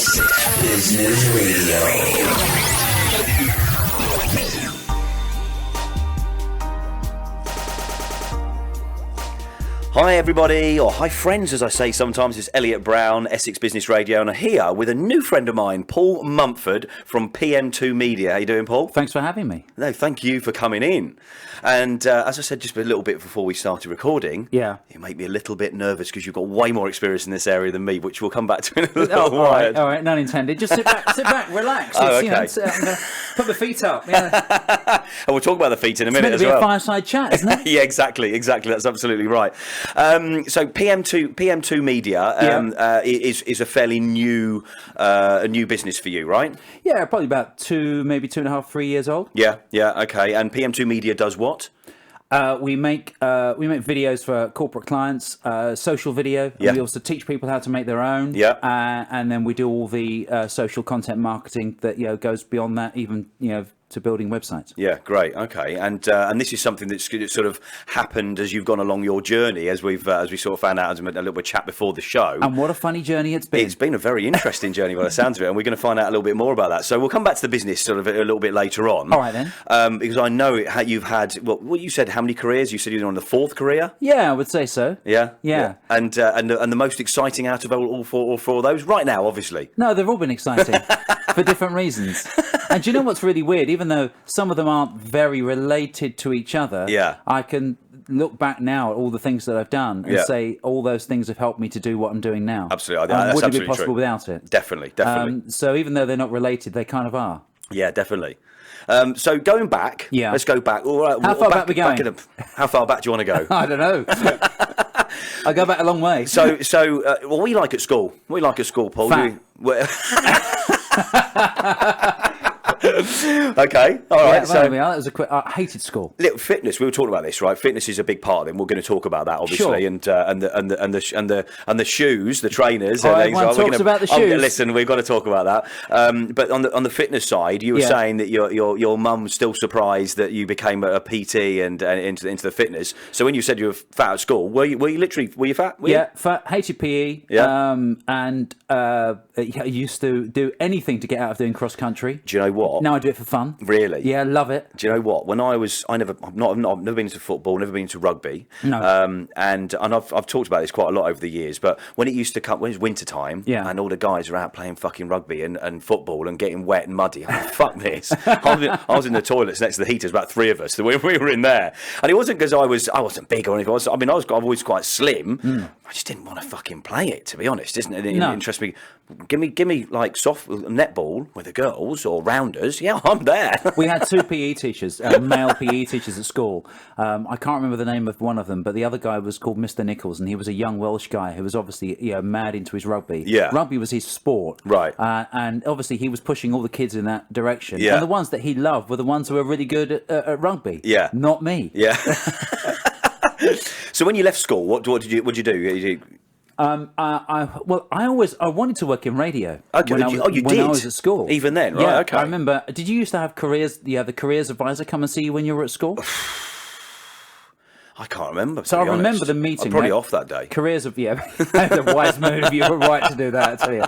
Essex Business Radio. Hi everybody, or hi friends as I say sometimes. It's Elliot Browne, Essex Business Radio, and I'm here with a new friend of mine, Paul Mumford from PM2 Media. How you doing, Paul? Thanks for having me. No, thank you for coming in. And as I said just a little bit before we started recording, Yeah. you make me a little bit nervous because you've got way more experience in this area than me, which we'll come back to in a little while. All right, none intended. Just sit back, relax. Oh, I'm okay. gonna put my feet up. Yeah. And we'll talk about the feet in a minute It's as meant to be well. a fireside chat, isn't it? Yeah, exactly. That's absolutely right. So PM2 Media is a fairly new business for you, right? Yeah, probably about maybe 2.5, 3 years old. Yeah, okay. And PM2 Media does what? We make videos for corporate clients, social video. Yeah. And we also teach people how to make their own. Yeah. And then we do all the social content marketing that goes beyond that, even to building websites. Yeah, great. Okay, and this is something that's sort of happened as you've gone along your journey, as we sort of found out as we had a little bit of chat before the show. And what a funny journey it's been. It's been a very interesting journey by the sounds of it, and we're going to find out a little bit more about that. So we'll come back to the business sort of a little bit later on. All right then. Because I know you've had what you said. How many careers? You said you're on the fourth career. Yeah, I would say so. Yeah. And the most exciting out of all four of those right now, obviously. No, they've all been exciting for different reasons. And do you know what's really weird? Even though some of them aren't very related to each other, yeah, I can look back now at all the things that I've done and say all those things have helped me to do what I'm doing now. Absolutely. That's wouldn't absolutely be possible true. without it. Definitely. So even though they're not related, they kind of are. Yeah, definitely. So going back, let's go back. All right, how far back we going? How far back do you want to go? I don't know. I go back a long way. So what we like at school? What we like at school, Paul? Okay, all right. So that was I hated school. Little fitness. We were talking about this, right? Fitness is a big part of it. And we're going to talk about that, obviously, sure. and the shoes, the trainers. Everyone talks about the shoes. Listen, we've got to talk about that. But on the fitness side, you were saying that your mum was still surprised that you became a PT and into the fitness. So when you said you were fat at school, were you fat? Fat. Hated PE. Yeah. And I used to do anything to get out of doing cross country. Do you know what? Now I do it for fun. Really? Yeah, I love it. Do you know what? When I've never been into football, never been into rugby. No. And I've talked about this quite a lot over the years. But when it used to come, when it was winter time, and all the guys are out playing fucking rugby and football and getting wet and muddy, I'm like, fuck this. I was in the toilets next to the heaters, about three of us. We were in there, and it wasn't because I wasn't big or anything. I was always quite slim. I just didn't want to fucking play it, to be honest. Isn't it? It interests me. Give me like soft netball with the girls or rounders. Yeah, I'm there. We had two PE teachers, male PE teachers at school. I can't remember the name of one of them, but the other guy was called Mr. Nichols, and he was a young Welsh guy who was obviously mad into his rugby. Yeah. Rugby was his sport. Right. And obviously he was pushing all the kids in that direction. Yeah. And the ones that he loved were the ones who were really good at rugby. Yeah. Not me. Yeah. So when you left school, what did you do? I wanted to work in radio. Okay, when I was at school. Even then, right? Yeah, okay. I remember. Did you used to have careers? Yeah, the careers advisor come and see you when you were at school. I can't remember. So I remember the meeting. I'm probably off that day. Careers of the wise move. You were right to do that. I tell you.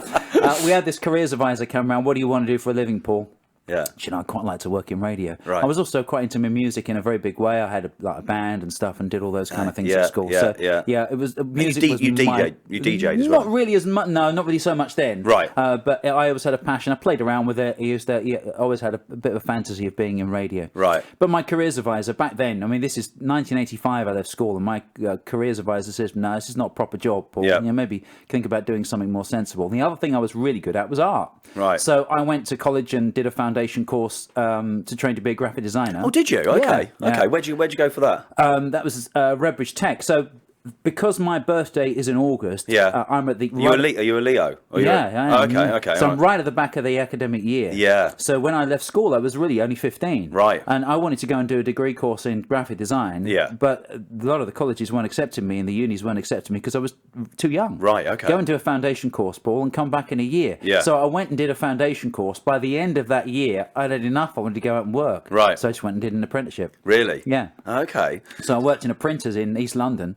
We had this careers advisor come around. What do you want to do for a living, Paul? Yeah. You know, I quite like to work in radio. Right. I was also quite into my music in a very big way. I had a band and stuff and did all those kind of things at school. It was music. You DJ'd as well. Not really as much. No, not really so much then. Right. But I always had a passion. I played around with it. I always had a bit of a fantasy of being in radio. Right. But my careers advisor back then, I mean, this is 1985. I left school, and my careers advisor says, "No, this is not a proper job, Paul. Yeah. Maybe think about doing something more sensible." And the other thing I was really good at was art. Right. So I went to college and did a foundation course to train to be a graphic designer. Oh, did you? Okay. Yeah. Okay. Where'd you go for that? That was Redbridge Tech. So because my birthday is in August, I'm at the... Are you a Leo? I am. Okay. So I'm right at the back of the academic year. Yeah. So when I left school, I was really only 15. Right. And I wanted to go and do a degree course in graphic design. Yeah. But a lot of the colleges weren't accepting me and the unis weren't accepting me because I was too young. Right, okay. Go and do a foundation course, Paul, and come back in a year. Yeah. So I went and did a foundation course. By the end of that year, I'd had enough. I wanted to go out and work. Right. So I just went and did an apprenticeship. Really? Yeah. Okay. So I worked in a printers in East London.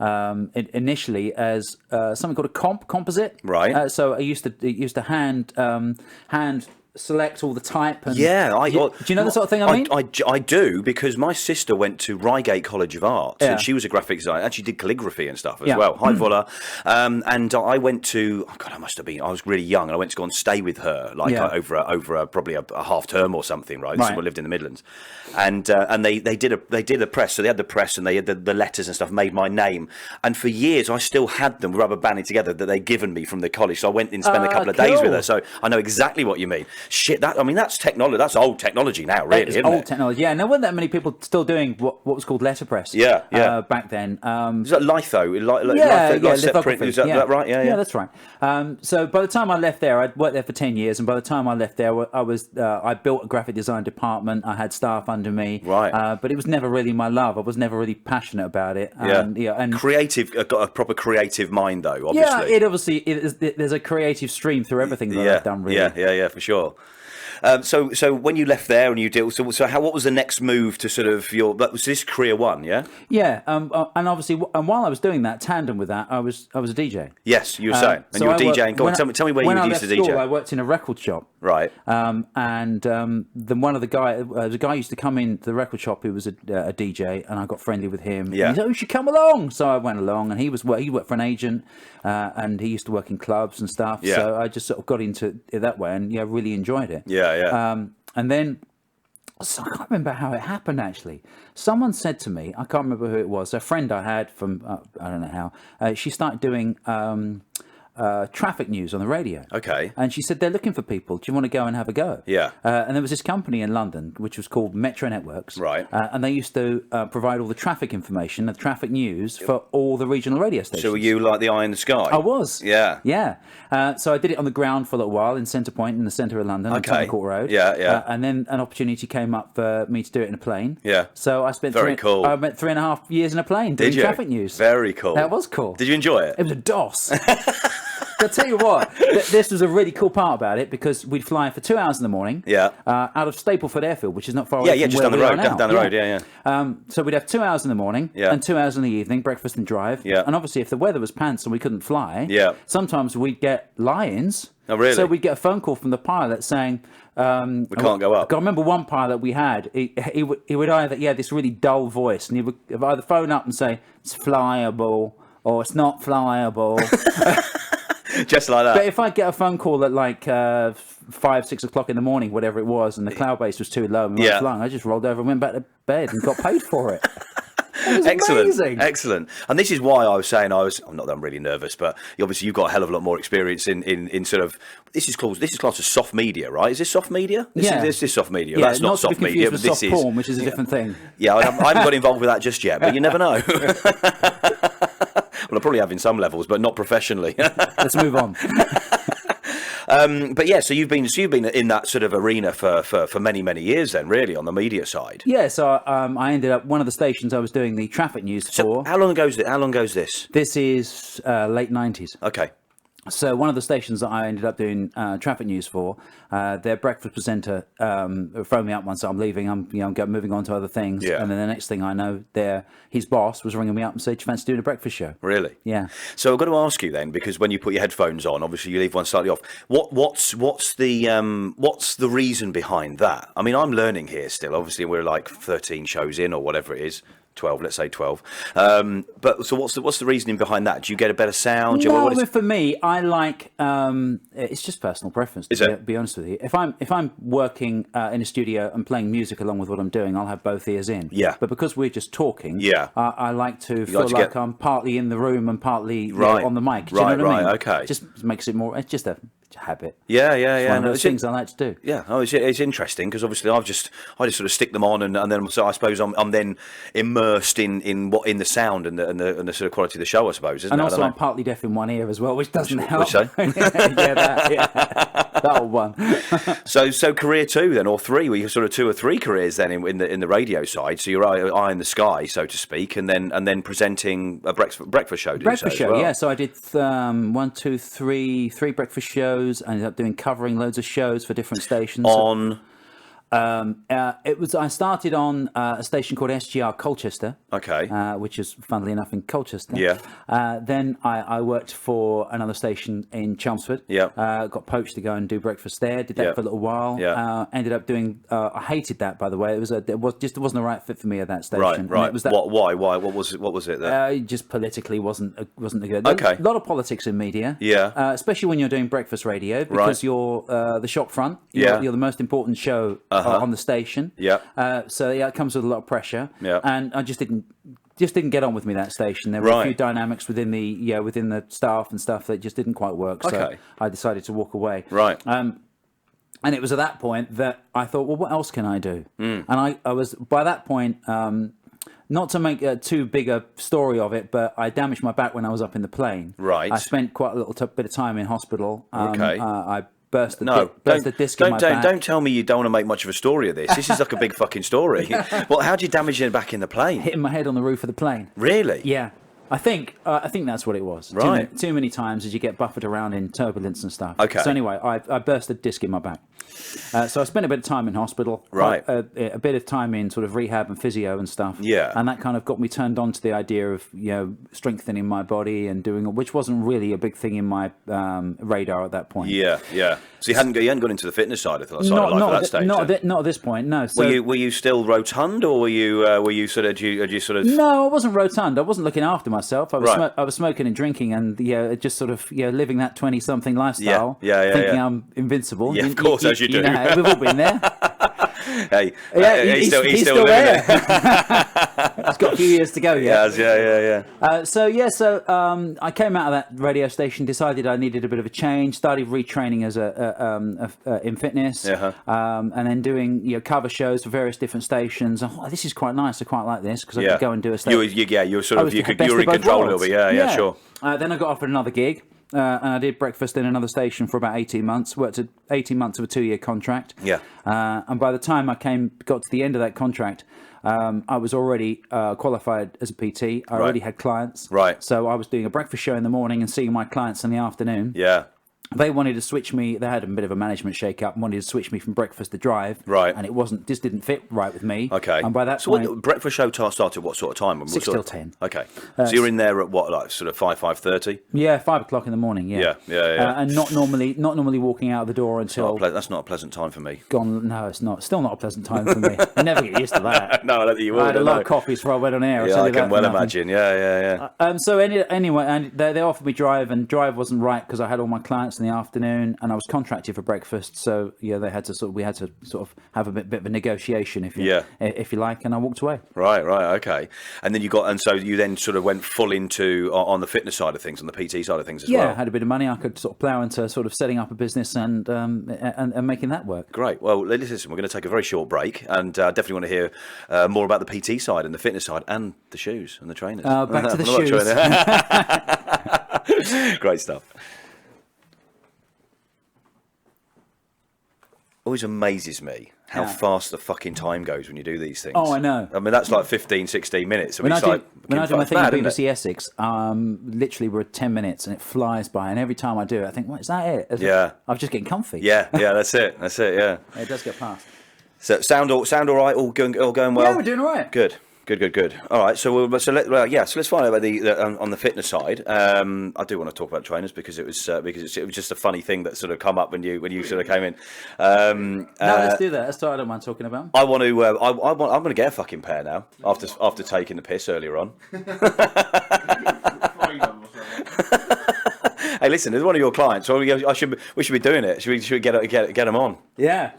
initially as something called a composite. Right. So I used to hand select all the type. And do you know the sort of thing I mean? I do, because my sister went to Reigate College of Arts, Yeah. and she was a graphic designer, and she did calligraphy and stuff as Yeah. well. High voller. And I went to, I was really young, and I went to go and stay with her, like over probably a half term or something, right? So we lived in the Midlands. And they did a press, so they had the press and they had the letters and stuff, made my name. And for years, I still had them rubber banded together that they'd given me from the college. So I went and spent a couple of days with her. So I know exactly what you mean. Shit, that's technology. That's old technology now, really, isn't old it? technology, yeah. And there weren't that many people still doing what was called letterpress. Back then. Is that litho? Print? Is that right? Yeah, that's right. So by the time I left there, I'd worked there for 10 years, and by the time I left there, I built a graphic design department. I had staff under me. Right. But it was never really my love. I was never really passionate about it. And creative, got a proper creative mind, though. Obviously. There's a creative stream through everything that I've done. Really. Yeah, for sure. So when you left there and you did, what was the next move to sort of was this career one? Yeah. Yeah. And obviously, while I was doing that, tandem with that, I was a DJ. Yes, you were saying, and you were DJing. Go on, tell me where you used to DJ. School, I worked in a record shop. Right. Then one of the guy used to come into the record shop who was a DJ, and I got friendly with him. Yeah. He said, "Oh, you should come along." So I went along, and he worked for an agent, and he used to work in clubs and stuff. Yeah. So I just sort of got into it that way, and really enjoyed it. Yeah. And then, so I can't remember how it happened, actually. Someone said to me, I can't remember who it was, a friend I had from, I don't know how, she started doing traffic news on the radio. Okay. And she said, they're looking for people. Do you want to go and have a go? Yeah. And there was this company in London, which was called Metro Networks. Right. And they used to provide all the traffic information, the traffic news for all the regional radio stations. So were you like the eye in the sky? I was. Yeah. Yeah. So I did it on the ground for a little while in Centre Point, in the centre of London, on Tottenham Court Road. Yeah. And then an opportunity came up for me to do it in a plane. Yeah. So I spent Very cool. I spent 3.5 years in a plane doing traffic news. Very cool. That was cool. Did you enjoy it? It was a DOS. I'll tell you what, this was a really cool part about it, because we'd fly for 2 hours in the morning. Yeah. Out of Stapleford Airfield, which is not far away. Yeah, from just where down the we road. are now. Down the road. Yeah. So we'd have 2 hours in the morning and 2 hours in the evening, breakfast and drive. Yeah. And obviously, if the weather was pants and we couldn't fly, sometimes we'd get lie-ins. Oh, really? So we'd get a phone call from the pilot saying, we can't go up. I remember one pilot we had, he would either, this really dull voice, and he would either phone up and say, it's flyable, or it's not flyable. Just like that. But if I get a phone call at like 5, 6 o'clock in the morning, whatever it was, and the cloud base was too low and we weren't flying, I just rolled over and went back to bed and got paid for it. It was amazing. Excellent. And this is why I was saying I'm not that I'm really nervous, but obviously you've got a hell of a lot more experience in sort of, this is classed as soft media, right? Is this soft media? This is soft media. Yeah, that's not soft media, but this soft porn, which is a different thing. Yeah, I haven't got involved with that just yet, but you never know. Well, I probably have in some levels, but not professionally. Let's move on. But yeah, so you've been in that sort of arena for many years then, really, on the media side. Yeah, so I ended up one of the stations I was doing the traffic news for. How long ago is this? This is late 90s. Okay. So one of the stations that I ended up doing traffic news for, their breakfast presenter phoned me up once. I'm leaving. I'm moving on to other things. Yeah. And then the next thing I know, his boss was ringing me up and said, "Do you fancy doing a breakfast show?" Really? Yeah. So I've got to ask you then, because when you put your headphones on, obviously you leave one slightly off. What's the reason behind that? I mean, I'm learning here still. Obviously, we're like 13 shows in or whatever it is. 12, let's say 12. But so what's the reasoning behind that? Do you get a better sound? For me, I like it's just personal preference. To be honest with you, if I'm working in a studio and playing music along with what I'm doing, I'll have both ears in. Yeah. But because we're just talking, I like to feel like I'm partly in the room and partly on the mic. Do you know what I mean? Okay. It just makes it more. It's just a habit. Yeah. It's one of those things I like to do. Yeah, it's interesting because obviously I just sort of stick them on and then so I suppose I'm then immersed in the sound and the sort of quality of the show, I suppose. Isn't and it? also I'm partly deaf in one ear as well, which doesn't help. That old one. So career 2 then, or 3? Were you sort of 2 or 3 careers then in the radio side? So you're eye in the sky, so to speak, and then presenting a breakfast show. Yeah. So I did 1, 2, 3 breakfast shows. I ended up covering loads of shows for different stations. I started on a station called SGR Colchester. Okay. Which is, funnily enough, in Colchester. Yeah. Then I worked for another station in Chelmsford. Yeah. Got poached to go and do breakfast there. Did that for a little while. Yeah. Ended up doing. I hated that, by the way. It wasn't the right fit for me at that station. Right. It was that, Why? What was it? That? Just politically wasn't a good. Okay. A lot of politics in media. Yeah. Especially when you're doing breakfast radio, because you're the shop front. You're the most important show on the station. Yeah. So it comes with a lot of pressure. Yeah. And I just didn't get on with me, that station. There were a few dynamics within the staff and stuff that just didn't quite work. So I decided to walk away. Right. And it was at that point that I thought, well, what else can I do? And I was, by that point, not to make too big a story of it, but I damaged my back when I was up in the plane. Right. I spent quite a little bit of time in hospital. I burst the disc in my back. Don't tell me you don't want to make much of a story of this. This is like a big fucking story. Well, how did you damage your back in the plane? Hitting my head on the roof of the plane. Really? Yeah. I think that's what it was. Right. Too many times as you get buffered around in turbulence and stuff. Okay. So anyway, I burst a disc in my back. So I spent a bit of time in hospital. Right. A bit of time in sort of rehab and physio and stuff. Yeah. And that kind of got me turned on to the idea of strengthening my body and doing, which wasn't really a big thing in my radar at that point. Yeah. So you hadn't gone into the fitness side of life at that stage. Not at this point. No. So, were you still rotund, or were you sort of? Did you sort of? No, I wasn't rotund. I wasn't looking after myself. I was smoking and drinking, and just sort of living that 20-something lifestyle. Thinking I'm invincible. Yeah, of course, as you do. We've all been there. Hey, he's still there. It's got a few years to go yet. Yeah. So I came out of that radio station, decided I needed a bit of a change, started retraining as in fitness, and then doing you're in stations. And, this is quite nice. I quite like this because I could go and do a station. You were in control a little bit. Yeah, sure. Then I got offered another gig. And I did breakfast in another station for about 18 months. Worked at 18 months of a 2-year contract. Yeah. And by the time I got to the end of that contract, I was already qualified as a PT. I already had clients. Right. So I was doing a breakfast show in the morning and seeing my clients in the afternoon. Yeah. They wanted to switch me. They had a bit of a management shake-up and wanted to switch me from breakfast to drive. Right. And it just didn't fit right with me. Okay. And by that point... So what breakfast show started what sort of time? 6 till 10. Okay. So you're in there at what, like sort of 5:30? Yeah, 5 o'clock in the morning, yeah. Yeah. And not normally walking out the door until... That's not a pleasant time for me. No, it's not. Still not a pleasant time for me. I never get used to that. No, I don't think you will. I had a lot of coffees before I went on air. Yeah, I can well imagine. Yeah. So anyway, and they offered me drive, and drive wasn't right because I had all my clients in the afternoon. And I was contracted for breakfast, so we had to have a bit of a negotiation, if you like, and I walked away. Right, okay. And then so you then sort of went full into on the fitness side of things, on the PT side of things as well. Yeah, I had a bit of money. I could sort of plough into sort of setting up a business and making that work. Great. Well, listen, we're going to take a very short break, and definitely want to hear more about the PT side and the fitness side and the shoes and the trainers. Back to the shoes. Great stuff. Always amazes me how fast the fucking time goes when you do these things. Oh, I know. I mean, that's like 15, 16 minutes. When I do my thing at BBC Essex, literally we're at 10 minutes and it flies by. And every time I do it, I think, what, is that it? I'm just getting comfy. Yeah, that's it, yeah. It does get past. So sound all right? All going well? Yeah, we're doing all right. Good. All right, so let's find out about the on the fitness side. I do want to talk about trainers because it was just a funny thing that sort of come up when you sort of came in. Let's do that. That's what I don't mind talking about. I want to. I'm going to get a fucking pair now after taking the piss earlier on. Hey, listen, there's one of your clients. So we should be doing it. Should we get them on? Yeah.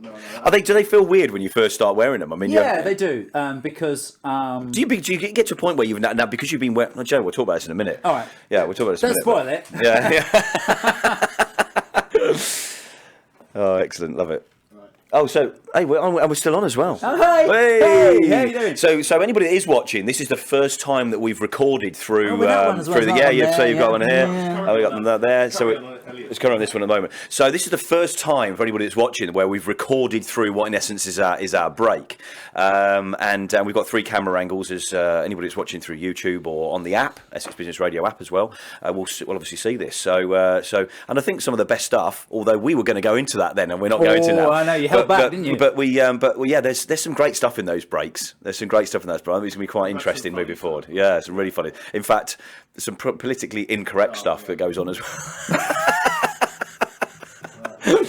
No. Do they feel weird when you first start wearing them? I mean, they do. Because do you get to a point where you've now because you've been wearing? Joe, we'll talk about this in a minute. All right. Yeah, we'll talk about this. Don't spoil it. Yeah. Oh, excellent, love it. Oh, so hey, we're still on as well. Oh, hey, how you doing? So anybody that is watching, this is the first time that we've recorded through. So you've got one here. Oh, we got them there. So Let's carry on this one at the moment. So this is the first time for anybody that's watching where we've recorded through what in essence is our break, and we've got 3 camera angles. As anybody that's watching through YouTube or on the app, Essex Business Radio app as well, we'll obviously see this. So and I think some of the best stuff. Although we were going to go into that then, and we're not going to now. I know you held back, didn't you? But yeah, there's some great stuff in those breaks. There's some great stuff in those breaks. It's going to be quite interesting moving forward. Yeah, it's really funny. In fact, there's some politically incorrect stuff that goes on as well.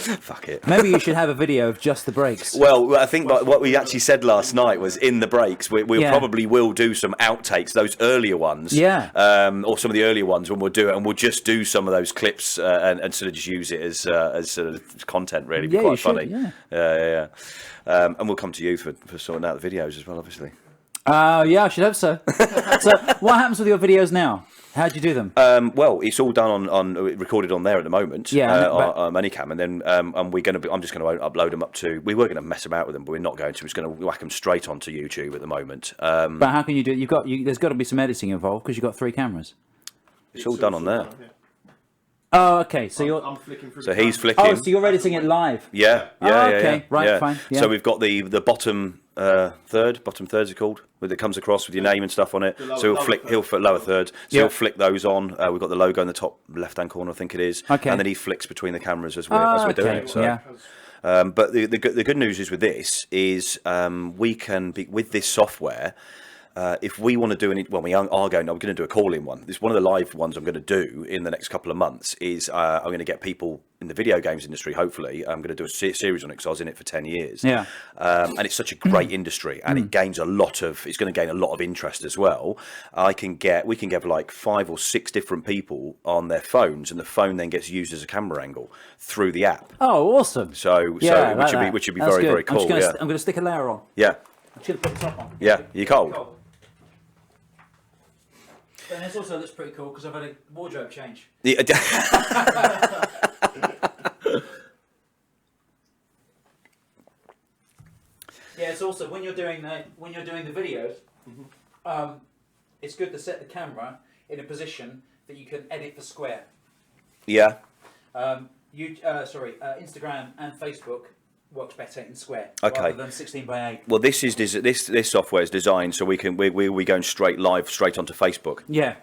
Fuck it. Maybe you should have a video of just the breaks. Well, I think what we actually said last night was in the breaks, we probably will do some outtakes, those earlier ones. Yeah. Or some of the earlier ones when we'll do it, and we'll just do some of those clips and sort of just use it as sort of content, really. Be quite funny. Yeah. And we'll come to you for sorting out the videos as well, obviously. Yeah, I should hope so. So, what happens with your videos now? How do you do them? Well, it's all done on recorded on there at the moment. Yeah, on Anycam, and then I'm just going to upload them up to. We were going to mess them out with them, but we're not going to. We're just going to whack them straight onto YouTube at the moment. But how can you do it? There's got to be some editing involved because you've got 3 cameras. It's all done on there. Oh, okay. So I'm flicking through. So he's flicking. Oh, so you're editing it live? Yeah. Okay. Right. Yeah. Fine. Yeah. So we've got the bottom third is it called, that comes across with your name and stuff on it. So he'll flick lower third. So he'll flick those on. We've got the logo in the top left-hand corner, I think it is. Okay. And then he flicks between the cameras as we're doing it. So. Yeah. But the good news is with this is we can be with this software. If we want to do any, well, I'm going to do a call-in one. This one of the live ones I'm going to do in the next couple of months is I'm going to get people in the video games industry. Hopefully, I'm going to do a series on it because I was in it for 10 years. Yeah, and it's such a great industry, and it's going to gain a lot of interest as well. We can get like 5 or 6 different people on their phones, and the phone then gets used as a camera angle through the app. Oh, awesome! So which would be That's very good. very cool. I'm going to stick a layer on. Yeah. I'm just going to put the top on. Yeah, you cold. And this also looks pretty cool because I've had a wardrobe change. Yeah. Yeah, it's also when you're doing the videos, it's good to set the camera in a position that you can edit for square. Yeah. Instagram and Facebook works better in square rather than 16:8. Well, this software is designed so we're going straight onto Facebook. Yeah.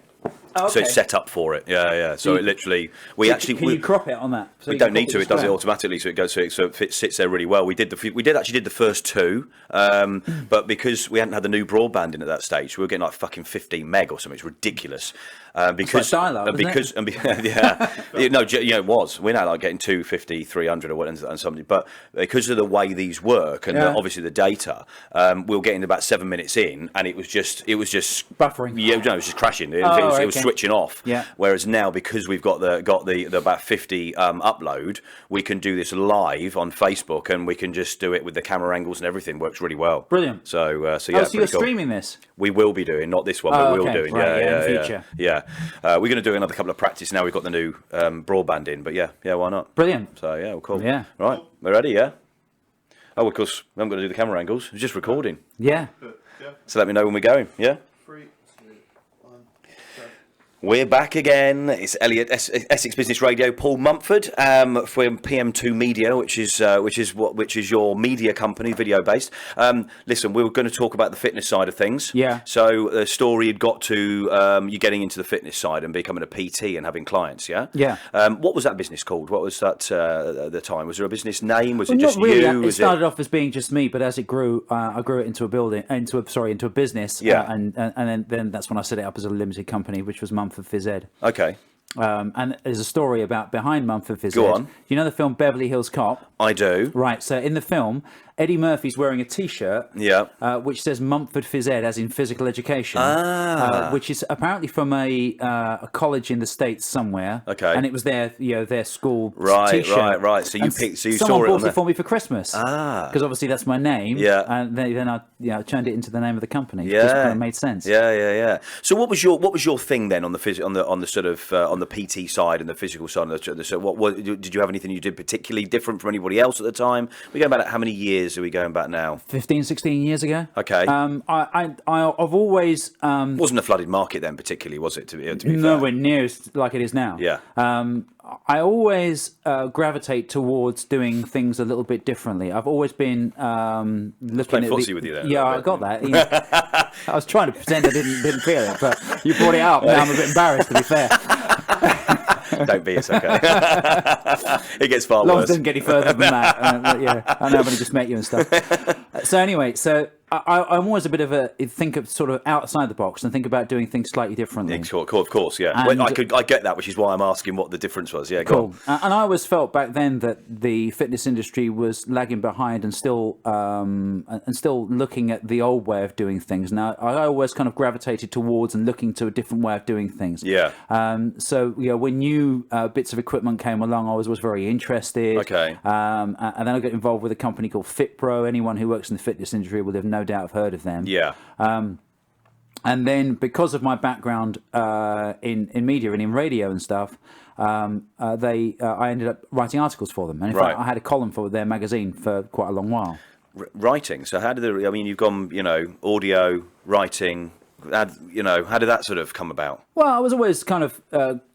Oh, okay. So it's set up for it. Yeah. So it literally can you crop it on that? So we don't need to. It does it automatically, so it sits there really well. We actually did the first 2, but because we hadn't had the new broadband in at that stage, we were getting like fucking 15 meg or something. It's ridiculous. Because it was. We're now like getting 250, 300 or whatever and something. But because of the way these work and obviously the data, we were getting about 7 minutes in, and it was just buffering. Yeah, no, it was just crashing. It was switching off. Yeah. Whereas now, because we've got the about 50 upload, we can do this live on Facebook, and we can just do it with the camera angles and everything. Works really well. Brilliant. So so you're streaming this? We will be doing, not this one, but we'll do. In the future. Yeah. We're going to do another couple of practice now. We've got the new broadband in, but yeah, why not? Brilliant. So yeah, well, cool. Yeah. Right, we're ready. Yeah. Oh, of course, we haven't got to do the camera angles. We're just recording. Yeah. So let me know when we're going. Yeah. 3, 2, 1, go. We're back again. It's Elliot, Essex Business Radio, Paul Mumford from PM2 Media, which is your media company, video based. Listen, we were going to talk about the fitness side of things. Yeah. So the story had got to you getting into the fitness side and becoming a PT and having clients. Yeah. Yeah. What was that business called? What was that at the time? Was there a business name? Was it not just really. you? It started off as being just me, but as it grew, I grew it into a business. Yeah. And then that's when I set it up as a limited company, which was Mumford Phys Ed. Okay. And there's a story behind Mumford Phys Ed. Go on. You know the film Beverly Hills Cop? I do. Right. So in the film, Eddie Murphy's wearing a T-shirt, which says Mumford Phys Ed, as in physical education, which is apparently from a college in the States somewhere. Okay. And it was their school T-shirt. Right. So you saw it. Someone bought it for me for Christmas. Because obviously that's my name. Yeah. And then I turned it into the name of the company. Yeah. It just kind of made sense. Yeah. So what was your thing then on the on the PT side and the physical side. So what did you have anything you did particularly different from anybody else at the time? We're going back, how many years are we going back now? 15, 16 years ago. Okay. I've always... wasn't a flooded market then particularly, was it, to be nowhere fair? near like it is now. Yeah. I always gravitate towards doing things a little bit differently. I've always been looking playing at footsie with you then. Yeah, I got that. I was trying to pretend I didn't feel it, but you brought it up. Now I'm a bit embarrassed, to be fair. Don't be, it's okay. It gets far worse. As long as it worse. doesn't get any further than that. Yeah, I know I've only just met you and stuff. So anyway, I'm always a bit of a think of sort of outside the box and think about doing things slightly differently. Of course, yeah. And I get that, which is why I'm asking what the difference was. Yeah, cool. Go on. And I always felt back then that the fitness industry was lagging behind and still looking at the old way of doing things. Now, I always kind of gravitated towards and looking to a different way of doing things. Yeah. So when new bits of equipment came along, I was very interested. Okay. And then I got involved with a company called FitPro. Anyone who works in the fitness industry will have no doubt have heard of them. Yeah. And then because of my background in media and in radio and stuff, I ended up writing articles for them. And in fact, I had a column for their magazine for quite a long while. Writing. So how did you've gone, audio, writing, how did that sort of come about? Well, I was always kind of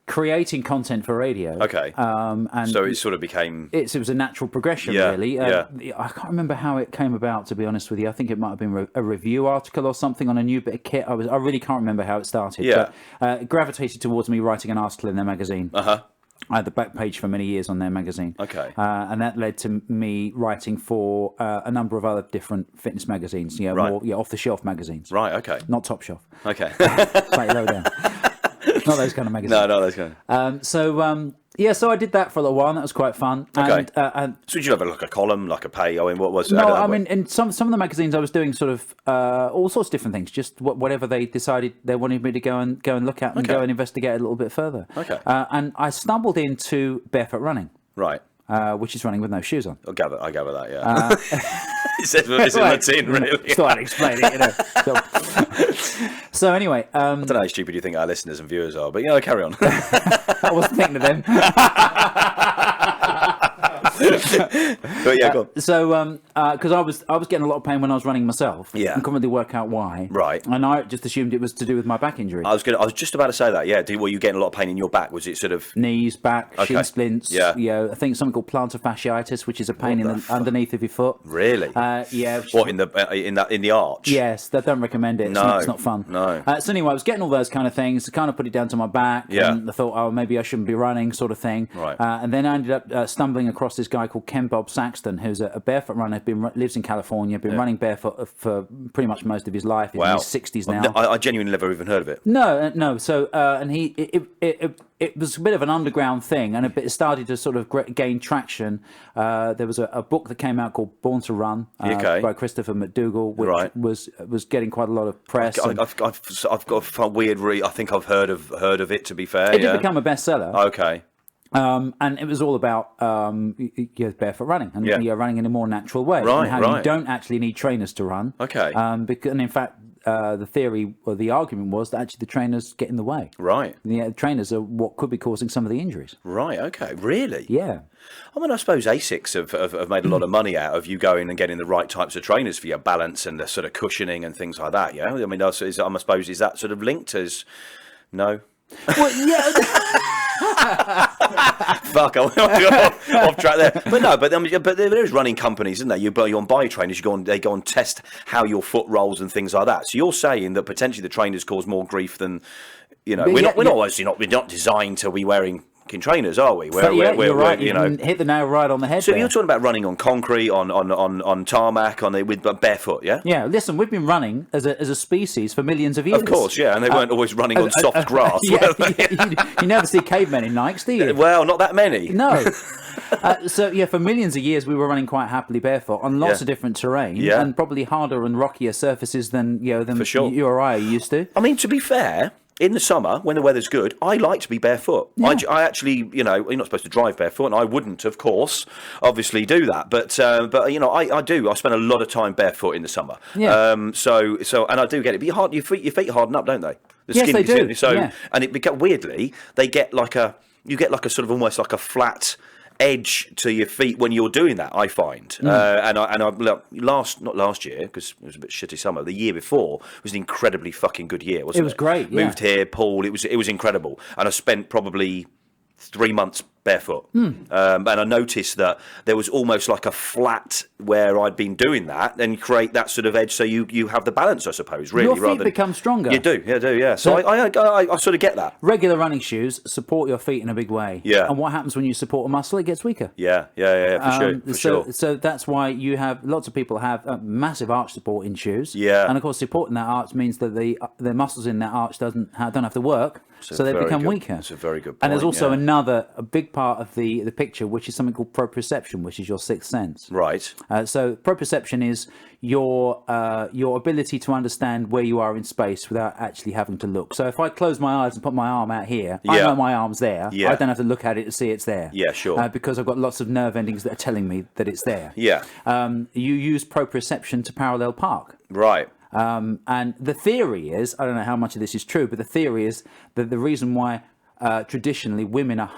creating content for radio. Okay. And so it sort of became... It was a natural progression, really. I can't remember how it came about, to be honest with you. I think it might have been a review article or something on a new bit of kit. I really can't remember how it started. Yeah. But it gravitated towards me writing an article in their magazine. Uh-huh. I had the back page for many years on their magazine. Okay. And that led to me writing for a number of other different fitness magazines, more off-the-shelf magazines. Right, okay. Not top shelf. Okay. Slightly low down. Not those kind of magazines. No, not those kind of... So I did that for a little while, and that was quite fun. Okay. And so did you have like a column, like a pay? I mean, what was... No, I mean, in some of the magazines I was doing sort of all sorts of different things, just whatever they decided they wanted me to go and look at and go and investigate a little bit further. Okay. And I stumbled into Barefoot running. Right. Which is running with no shoes on. I gather that, yeah. It says it's in the tin, really. Thought I'd explain it, So anyway... I don't know how stupid you think our listeners and viewers are, but, carry on. I wasn't thinking of them. But yeah, go on. So, because I was getting a lot of pain when I was running myself. Yeah. And couldn't really work out why. Right. And I just assumed it was to do with my back injury. I was just about to say that. Yeah. Were you getting a lot of pain in your back? Was it sort of knees, back, shin splints? Yeah. I think something called plantar fasciitis, which is a pain underneath of your foot. Really? Yeah. What in the arch? Yes. I don't recommend it. It's not fun. No. So anyway, I was getting all those kind of things. I kind of put it down to my back. Yeah. And I thought, maybe I shouldn't be running, sort of thing. Right. And then I ended up stumbling across this guy called Ken Bob Saxton, who's a barefoot runner, lives in California, been running barefoot for pretty much most of his life. He's in his 60s now. I genuinely never even heard of it. No. So, and it was a bit of an underground thing, and it started to sort of gain traction. There was a book that came out called Born to Run by Christopher McDougall, which was getting quite a lot of press. I've got a weird I think I've heard of it, to be fair. It did become a bestseller. Okay. And it was all about barefoot running and running in a more natural way. Right, and how you don't actually need trainers to run. Okay. And in fact, the theory or the argument was that actually the trainers get in the way. Right. The trainers are what could be causing some of the injuries. Right. Okay. Really? Yeah. I mean, I suppose Essex have made a lot of money out of you going and getting the right types of trainers for your balance and the sort of cushioning and things like that. Yeah. I mean, I suppose is that sort of linked as no. Well, yeah. Fuck, I went off track there. But there's running companies, isn't there? You're on bike trainers. They go and test how your foot rolls and things like that. So you're saying that potentially the trainers cause more grief than, we're not designed to be wearing trainers, are we? You're right. You hit the nail right on the head. So you're talking about running on concrete, on tarmac, with barefoot, yeah? Yeah. Listen, we've been running as a species for millions of years. Of course, yeah, and they weren't always running on soft grass. You never see cavemen in Nikes, do you? Well, not that many. No. For millions of years we were running quite happily barefoot on lots of different terrain and probably harder and rockier surfaces than for sure. You or I are used to. I mean, to be fair, in the summer, when the weather's good, I like to be barefoot. Yeah. I actually, you're not supposed to drive barefoot, and I wouldn't, of course, obviously do that. But I do. I spend a lot of time barefoot in the summer. Yeah. And I do get it. But your feet harden up, don't they? The Yes, they do. So, yeah. and weirdly, you get like a sort of almost like a flat edge to your feet when you're doing that, I find. Not last year, because it was a bit shitty summer, the year before was an incredibly fucking good year, wasn't it? It was great, yeah. Moved here, Paul, it was incredible. And I spent probably 3 months barefoot. And I noticed that there was almost like a flat where I'd been doing that, and create that sort of edge so you have the balance, I suppose, really. Your feet become stronger. You do, yeah. So I sort of get that. Regular running shoes support your feet in a big way. Yeah. And what happens when you support a muscle? It gets weaker. Yeah, for sure. So that's why you have, lots of people have a massive arch support in shoes. Yeah. And of course, supporting that arch means that the muscles in that arch don't have to work. So they become weaker. That's a very good point. And there's also a big part of the picture, which is something called proprioception, which is your sixth sense. Right. So proprioception is your ability to understand where you are in space without actually having to look. So if I close my eyes and put my arm out here, I know my arm's there. Yeah. I don't have to look at it to see it's there. Yeah, sure. Because I've got lots of nerve endings that are telling me that it's there. Yeah. You use proprioception to parallel park. Right. And the theory is, I don't know how much of this is true, but the theory is that the reason why traditionally women are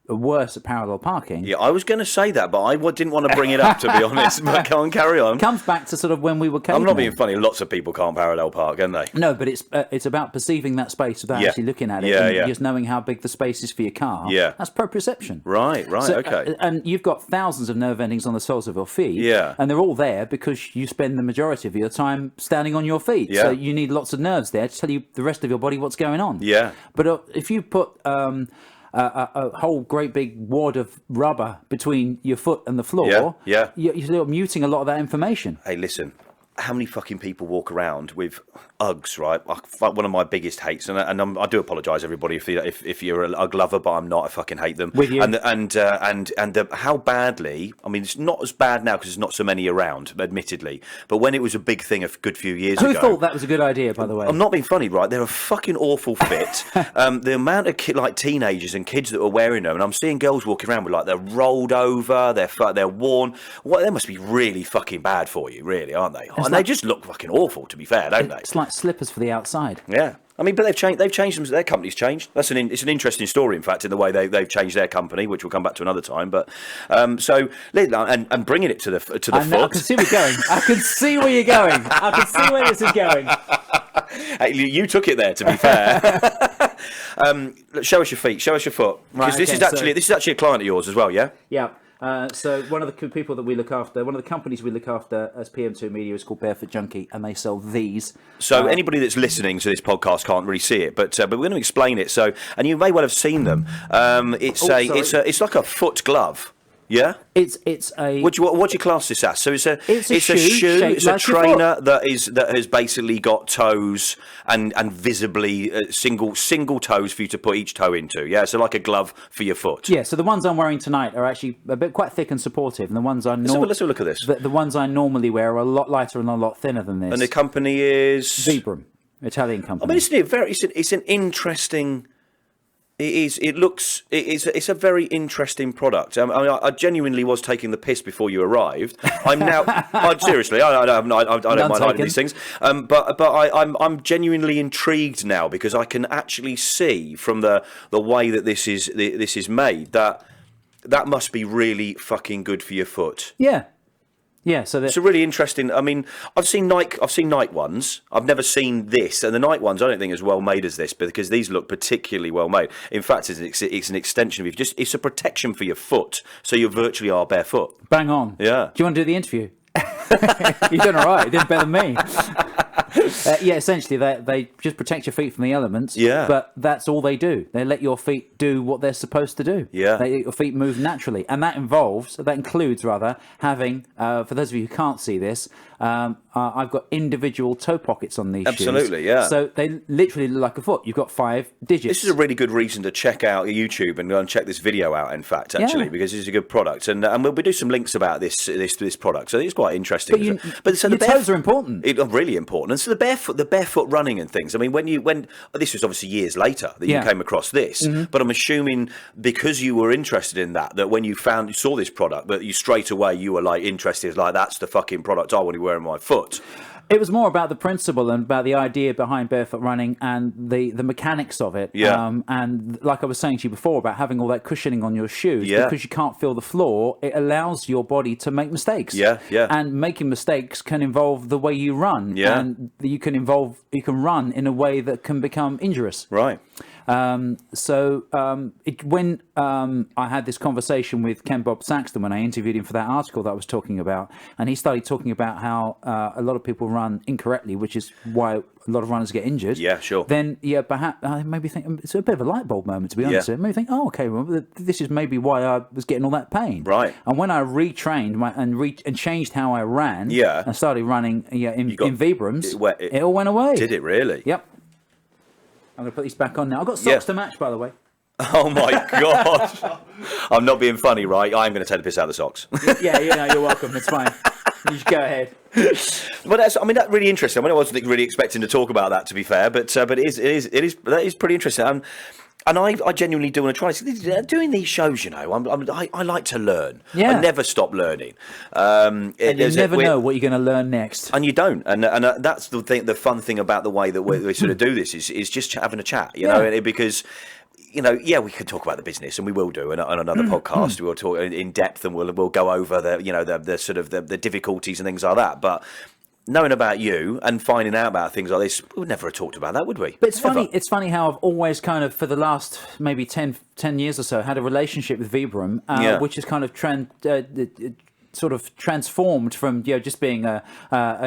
worse at parallel parking. Yeah, I was going to say that, but I didn't want to bring it up, to be honest. But go on, carry on. Comes back to sort of when we were cavemen. I'm not being funny. Lots of people can't parallel park, can they? No, but it's about perceiving that space without actually looking at it. And just knowing how big the space is for your car. Yeah. That's proprioception. Right, okay. And you've got thousands of nerve endings on the soles of your feet. Yeah. And they're all there because you spend the majority of your time standing on your feet. Yeah. So you need lots of nerves there to tell you the rest of your body what's going on. Yeah. But if you put a whole great big wad of rubber between your foot and the floor, you're muting a lot of that information. Hey, listen, how many fucking people walk around with Uggs, right? One of my biggest hates, and I do apologise, everybody, if you're an Ugg lover, but I'm not. I fucking hate them. With you. And how badly? I mean, it's not as bad now because there's not so many around, admittedly. But when it was a big thing a good few years ago, who thought that was a good idea? By the way, I'm not being funny, right? They're a fucking awful fit. The amount of teenagers and kids that were wearing them, and I'm seeing girls walking around with they're rolled over, they're worn. Well, they must be really fucking bad for you, really, aren't they? And they just look fucking awful, to be fair, don't they? It's like slippers for the outside. Yeah. I mean, but they've changed them. Their company's changed. It's an interesting story, in fact, in the way they've changed their company, which we'll come back to another time. But so and bringing it to the foot. I can see where you're going. I can see where you're going. I can see where this is going. Hey, you took it there, to be fair. Show us your feet. Show us your foot. Because this is actually a client of yours as well, yeah? Yeah. So one of the people that we look after, one of the companies we look after as PM2 Media is called Barefoot Junkie, and they sell these. So anybody that's listening to this podcast can't really see it, but we're going to explain it. So, and you may well have seen them. It's like a foot glove. Yeah, it's a. What do you class this as? So it's a shoe. It's a like trainer that has basically got toes and visibly single toes for you to put each toe into. Yeah, so like a glove for your foot. Yeah. So the ones I'm wearing tonight are actually a bit quite thick and supportive, and the ones let's have a look at this. The ones I normally wear are a lot lighter and a lot thinner than this. And the company is Vibram, Italian company. I mean, it's an interesting. It's a very interesting product. I genuinely was taking the piss before you arrived. I'm now seriously. I don't mind hiding these things. But I'm genuinely intrigued now because I can actually see from the way that this is made that must be really fucking good for your foot. Yeah. Yeah, so it's a really interesting. I mean, I've seen Nike ones. I've never seen this, and the Nike ones I don't think are as well made as this, because these look particularly well made. In fact, it's an extension of it's a protection for your foot, so you virtually are barefoot. Bang on. Yeah. Do you want to do the interview? You've done all right. You did better than me. Essentially, they just protect your feet from the elements. Yeah. But that's all they do. They let your feet do what they're supposed to do. Yeah. They let your feet move naturally, and that includes having. For those of you who can't see this, I've got individual toe pockets on these shoes. Absolutely, yeah. So they literally look like a foot. You've got 5 digits. This is a really good reason to check out YouTube and go and check this video out. In fact, actually, because it's a good product, and we'll do some links about this product. So it's quite interesting. But your toes are important. Really important. And so the barefoot running and things. I mean, when this was obviously years later that you came across this, but I'm assuming because you were interested in that when you saw this product, that you straight away you were like interested, like that's the fucking product I want to wear on my foot. It was more about the principle and about the idea behind barefoot running and the mechanics of it. Yeah. And like I was saying to you before about having all that cushioning on your shoes, because you can't feel the floor, it allows your body to make mistakes. Yeah, yeah. And making mistakes can involve the way you run. Yeah. And you can run in a way that can become injurious. Right. When I had this conversation with Ken Bob Saxton when I interviewed him for that article that I was talking about, and he started talking about how a lot of people run incorrectly, which is why a lot of runners get injured. Yeah, sure. Then, perhaps I maybe think it's a bit of a light bulb moment, to be honest. It made me think, okay, well, this is maybe why I was getting all that pain. Right. And when I retrained and changed how I ran, and started running in Vibrams, it all went away. Did it really? Yep. I'm going to put these back on now. I've got socks to match, by the way. Oh, my God. I'm not being funny, right? I'm going to take the piss out of the socks. You're welcome. It's fine. You just go ahead. But that's really interesting. I wasn't really expecting to talk about that, to be fair, but that is pretty interesting. And I genuinely do want to try this. Doing these shows, I like to learn. Yeah. I never stop learning. And you never know what you're going to learn next. And you don't. And that's the thing. The fun thing about the way that we sort of do this is just having a chat, because... we could talk about the business, and we will do on another podcast. We'll talk in depth, and we'll go over the sort of the difficulties and things like that. But knowing about you and finding out about things like this, we would never have talked about that, would we? But it's funny. It's funny how I've always kind of, for the last maybe 10 years or so, had a relationship with Vibram, which is kind of sort of transformed from just being an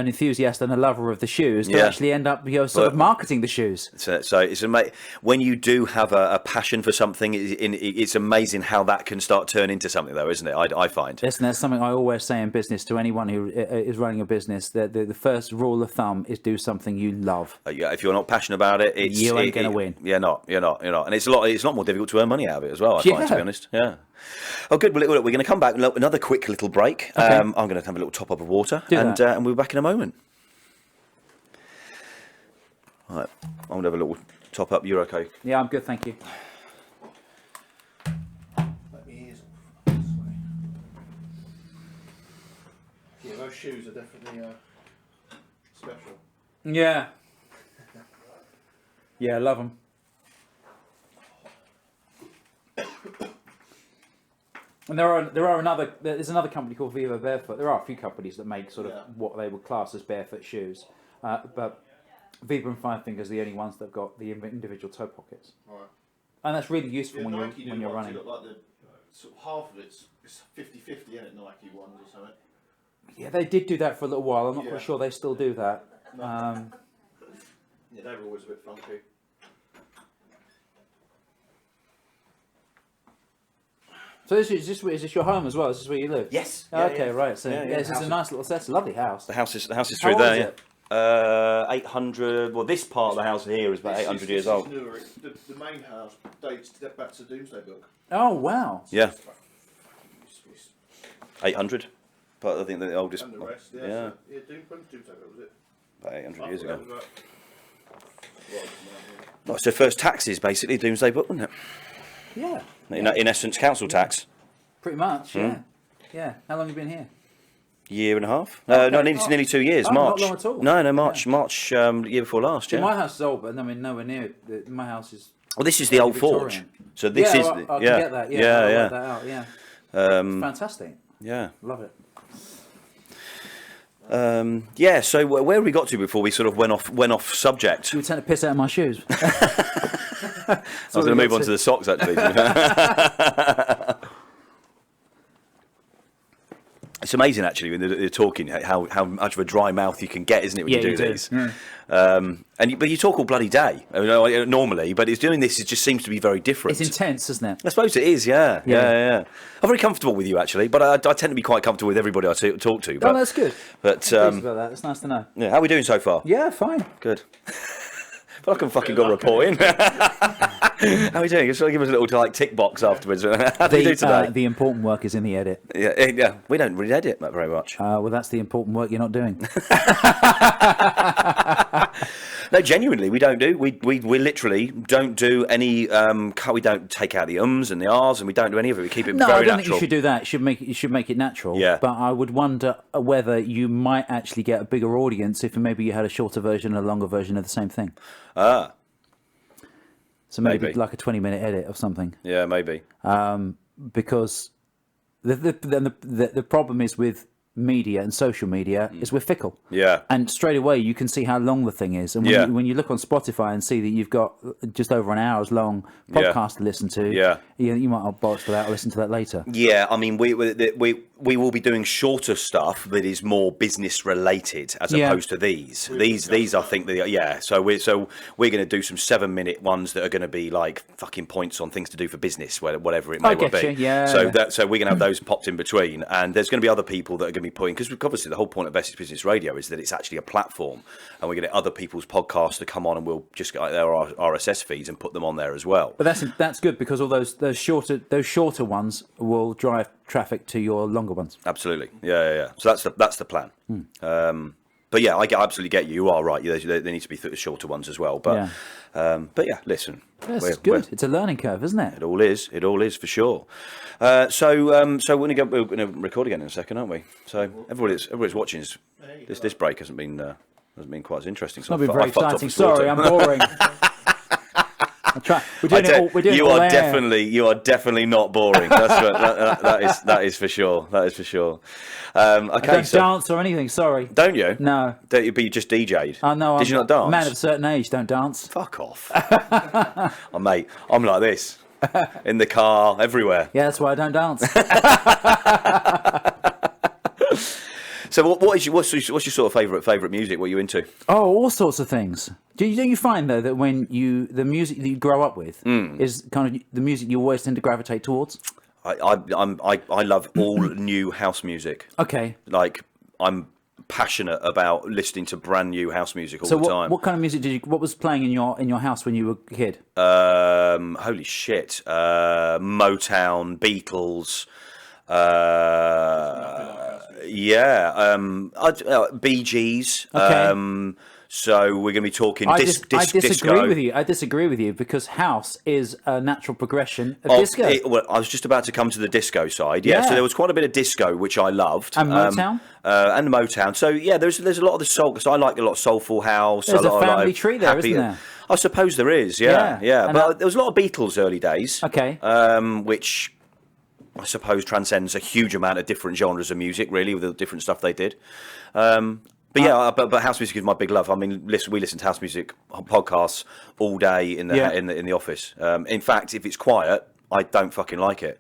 enthusiast and a lover of the shoes to actually end up sort of marketing the shoes. So it's amazing when you do have a passion for something. It's amazing how that can start turn into something, though, isn't it? I find. Listen, that's something I always say in business to anyone who is running a business. That the first rule of thumb is do something you love. If you're not passionate about it, you ain't going to win. You're not, and it's a lot more difficult to earn money out of it as well. I find, to be honest. Yeah. Oh, good. Well, look, we're going to come back. Another quick little break. Okay. I'm going to have a little top up of water, and we'll be back in a moment. All right. I'm going to have a little top up. You're okay? Yeah, I'm good, thank you. Let me ease up this way. Yeah, those shoes are definitely special. Yeah. Yeah, I love them. And there's another company called Viva Barefoot. There are a few companies that make sort of what they would class as barefoot shoes, but Viva and Five Fingers are the only ones that've got the individual toe pockets. Right. And that's really useful when you're running. Look like sort of half of it's 50-50, isn't it? Nike ones or something. Yeah, they did do that for a little while. I'm not quite sure they still do that. No. They were always a bit funky. So is this your home as well? Is this where you live? Yes. Right. So this is a nice little set. It's a lovely house. The house is through there. 800. Well, this part of the house here is about 800 years old. Newer. The main house dates back to Doomsday Book. Oh wow. Yeah. 800. But I think the oldest. And the rest. Yeah. Doomsday Book was it? About 800 years ago. So first taxes basically Doomsday Book, wasn't it? Yeah. In essence, council tax. Pretty much, yeah. Yeah. How long have you been here? Year and a half. Nearly 2 years. March. Not long at all. No, March. March. Year before last. Yeah. My house is old, but I mean nowhere near. My house is. Well, this is the old forge. So this is. I can get that. Yeah. Work that out. Yeah. It's fantastic. Yeah. Love it. So where have we got to before we sort of went off subject? You were taking a piss out of my shoes. I was going to move on to the socks, actually. It's amazing, actually, when they're talking, how much of a dry mouth you can get, isn't it, when you do these? Yeah. But you talk all bloody day, normally, but it's doing this, it just seems to be very different. It's intense, isn't it? I suppose it is, yeah. I'm very comfortable with you, actually, but I tend to be quite comfortable with everybody I talk to. But, that's good. But I'm pleased about that. It's nice to know. Yeah, how are we doing so far? Yeah, fine. Good. feel like I'm fucking got reporting. How are we doing? Just give us a little like tick box afterwards. How do you do today? The important work is in the edit. Yeah. We don't really edit that very much. Well, that's the important work you're not doing. No, genuinely, we don't do. We literally don't do any. We don't take out the ums and the ahs, and we don't do any of it. We keep it very natural. No, I don't think you should do that. You should make it natural. Yeah. But I would wonder whether you might actually get a bigger audience if maybe you had a shorter version and a longer version of the same thing. So maybe like a 20-minute edit of something. Yeah, maybe. Because the problem is with media and social media is we're fickle. Yeah. And straight away you can see how long the thing is. And when you look on Spotify and see that you've got just over an hour's long podcast to listen to, you might have bollocks for that or listen to that later. Yeah, I mean, we will be doing shorter stuff that is more business related as opposed to these. These I think So we're going to do some 7-minute ones that are going to be like fucking points on things to do for business, whatever it may well be. Yeah. So we're going to have those popped in between, and there's going to be other people that are going to be putting, because obviously the whole point of Essex Business Radio is that it's actually a platform, and we're going to get other people's podcasts to come on, and we'll just get their RSS feeds and put them on there as well. But that's good, because all those shorter ones will drive traffic to your longer ones. Absolutely, yeah. So that's the plan. But yeah, I absolutely get you. You are right. There need to be shorter ones as well. But yeah, listen, it's good. It's a learning curve, isn't it? It all is for sure. So we're going to record again in a second, aren't we? So everybody's watching. This break hasn't been quite as interesting. It's not been very exciting. Sorry, I'm boring. You are definitely not boring. That is for sure. Okay, I don't dance or anything. Sorry. Don't you? No. But you just DJ'd. Oh no. Did you not dance? A man of a certain age don't dance. Fuck off. Oh, mate, I'm like this in the car, everywhere. Yeah, that's why I don't dance. So what's your sort of favourite music? What are you into? Oh, all sorts of things. Do you find though that when the music that you grow up with is kind of the music you always tend to gravitate towards? I love all new house music. Okay. Like I'm passionate about listening to brand new house music all the time. What kind of music what was playing in your house when you were a kid? Holy shit. Motown, Beatles, Bee Gees. Okay. So we're going to be talking disco. I disagree with you because house is a natural progression of disco. I was just about to come to the disco side. Yeah. So there was quite a bit of disco which I loved. And Motown. And Motown. So yeah, there's a lot of the soul, because I like a lot of soulful house. There's a family tree there, isn't there? I suppose there is. Yeah. But there was a lot of Beatles early days. Okay. Which I suppose transcends a huge amount of different genres of music, really, with the different stuff they did. But yeah, but house music is my big love. I mean, we listen to house music podcasts all day in the office. In fact, if it's quiet, I don't fucking like it.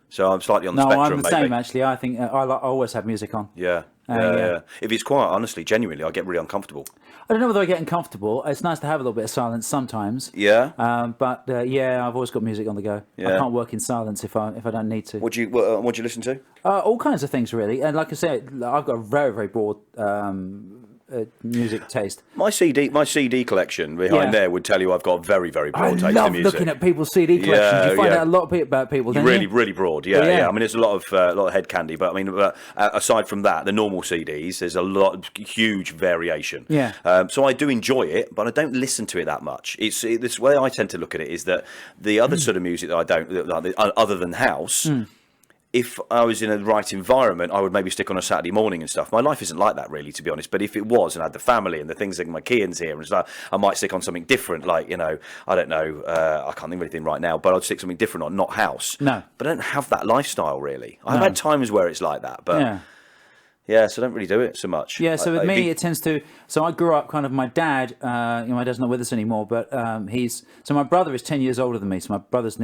So I'm slightly on the spectrum. No, I'm the same actually. I think I always have music on. Yeah. If it's quiet, honestly, genuinely, I get really uncomfortable. I don't know whether I get uncomfortable. It's nice to have a little bit of silence sometimes. Yeah. But I've always got music on the go. Yeah. I can't work in silence if I don't need to. What do you listen to? All kinds of things, really. And like I said, I've got a very, very broad music taste. My CD collection behind there would tell you I've got a very, very broad taste in music. I love looking at people's CD collections. You find out a lot about people. Really, really broad. Yeah. I mean, there's a lot of head candy, but I mean, aside from that, the normal CDs, there's a huge variation. Yeah. So I do enjoy it, but I don't listen to it that much. This way I tend to look at it is that the other sort of music that I don't like, other than house. If I was in a right environment, I would maybe stick on a Saturday morning and stuff. My life isn't like that, really, to be honest. But if it was, and I had the family and the things like my Keans here and stuff, I might stick on something different. Like, I don't know, I can't think of anything right now, but I'd stick something different on, not house. No. But I don't have that lifestyle, really. I've had times where it's like that, but... Yeah, so I don't really do it so much. Yeah, so with me, it tends to... So I grew up kind of... My dad, my dad's not with us anymore, but So my brother is 10 years older than me, so my brother's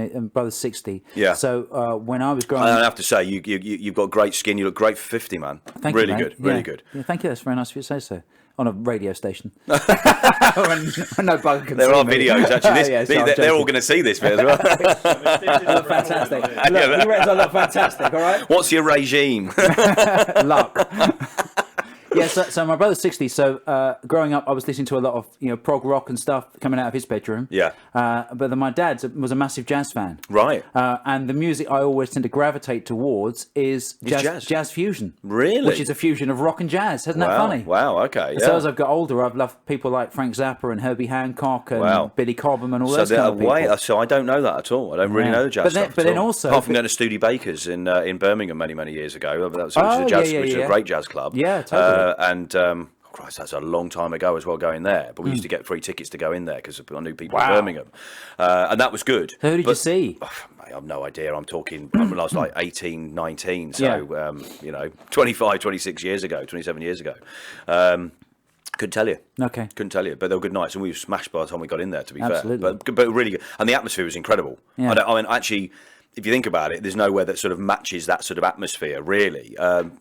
60. Yeah. So when I was growing up... I have to say, you've got great skin. You look great for 50, man. Thank you, mate. Good, really good. Yeah, thank you. That's very nice of you to say so. On a radio station. No bugger can there see are me. videos, actually. They're all going to see this bit as well. I look fantastic. Look, he reckons I look fantastic, all right? What's your regime? Luck. Yeah, so my brother's 60. So growing up, I was listening to a lot of prog rock and stuff coming out of his bedroom. Yeah. But then my dad was a massive jazz fan. Right. And the music I always tend to gravitate towards is jazz fusion. Really? Which is a fusion of rock and jazz. Isn't that funny? Wow. Okay. So as I've got older, I've loved people like Frank Zappa and Herbie Hancock and Billy Cobham and all those kind of people. So I don't know that at all. I don't really know the jazz stuff. But then also, apart from going to Studebaker's in Birmingham many years ago, that was a great jazz club. Yeah, totally. Christ, that's a long time ago as well, going there. But we used to get free tickets to go in there because I knew people in Birmingham, and that was good. Who did you see? I have no idea. I'm talking when I was like 18, 19, so 25, 26 years ago, 27 years ago. Couldn't tell you. Okay. Couldn't tell you. But they were good nights, and we were smashed by the time we got in there, to be Absolutely. fair. But really good. And the atmosphere was incredible. Yeah. I mean, actually, if you think about it, there's nowhere that sort of matches that sort of atmosphere, really.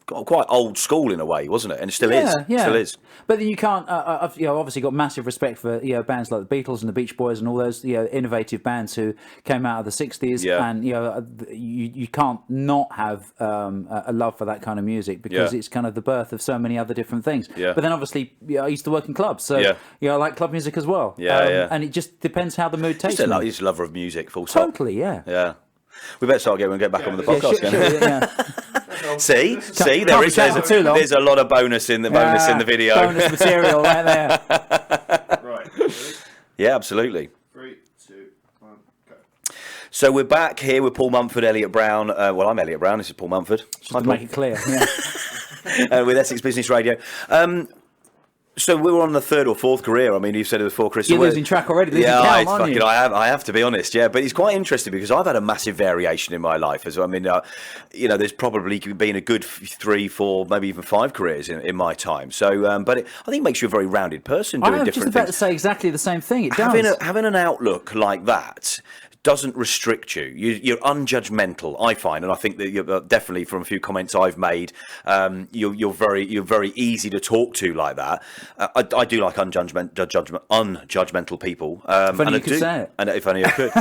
Quite old school in a way, wasn't it? And it still is. Yeah. Still is. But then you can't. I've obviously got massive respect for bands like the Beatles and the Beach Boys and all those innovative bands who came out of the '60s. Yeah. And you can't not have a love for that kind of music because it's kind of the birth of so many other different things. Yeah. But then obviously I used to work in clubs, so I like club music as well. Yeah. And it just depends how the mood takes me. Just a lover of music, full stop. Totally. Yeah. Yeah. We better start get back on the podcast again. Sure, See, there's a lot of bonus in the video. Bonus material right there. Right. Yeah, absolutely. 3, 2, 1, go. So we're back here with Paul Mumford, Elliot Browne. Well, I'm Elliot Browne. This is Paul Mumford. Just to make it clear. Yeah. With Essex Business Radio. So we were on the third or fourth career. I mean, you've said it before, Chris. You're losing track already. I have to be honest. Yeah, but it's quite interesting because I've had a massive variation in my life as well. I mean, there's probably been a good 3, 4, maybe even 5 careers in my time. So, I think it makes you a very rounded person doing different things. I was just about to say exactly the same thing. It does. Having an outlook like that doesn't restrict you. You're unjudgmental, I find, and I think that you're definitely, from a few comments I've made, you're very easy to talk to like that. I do like unjudgmental people. If only you could say it. And if only I could.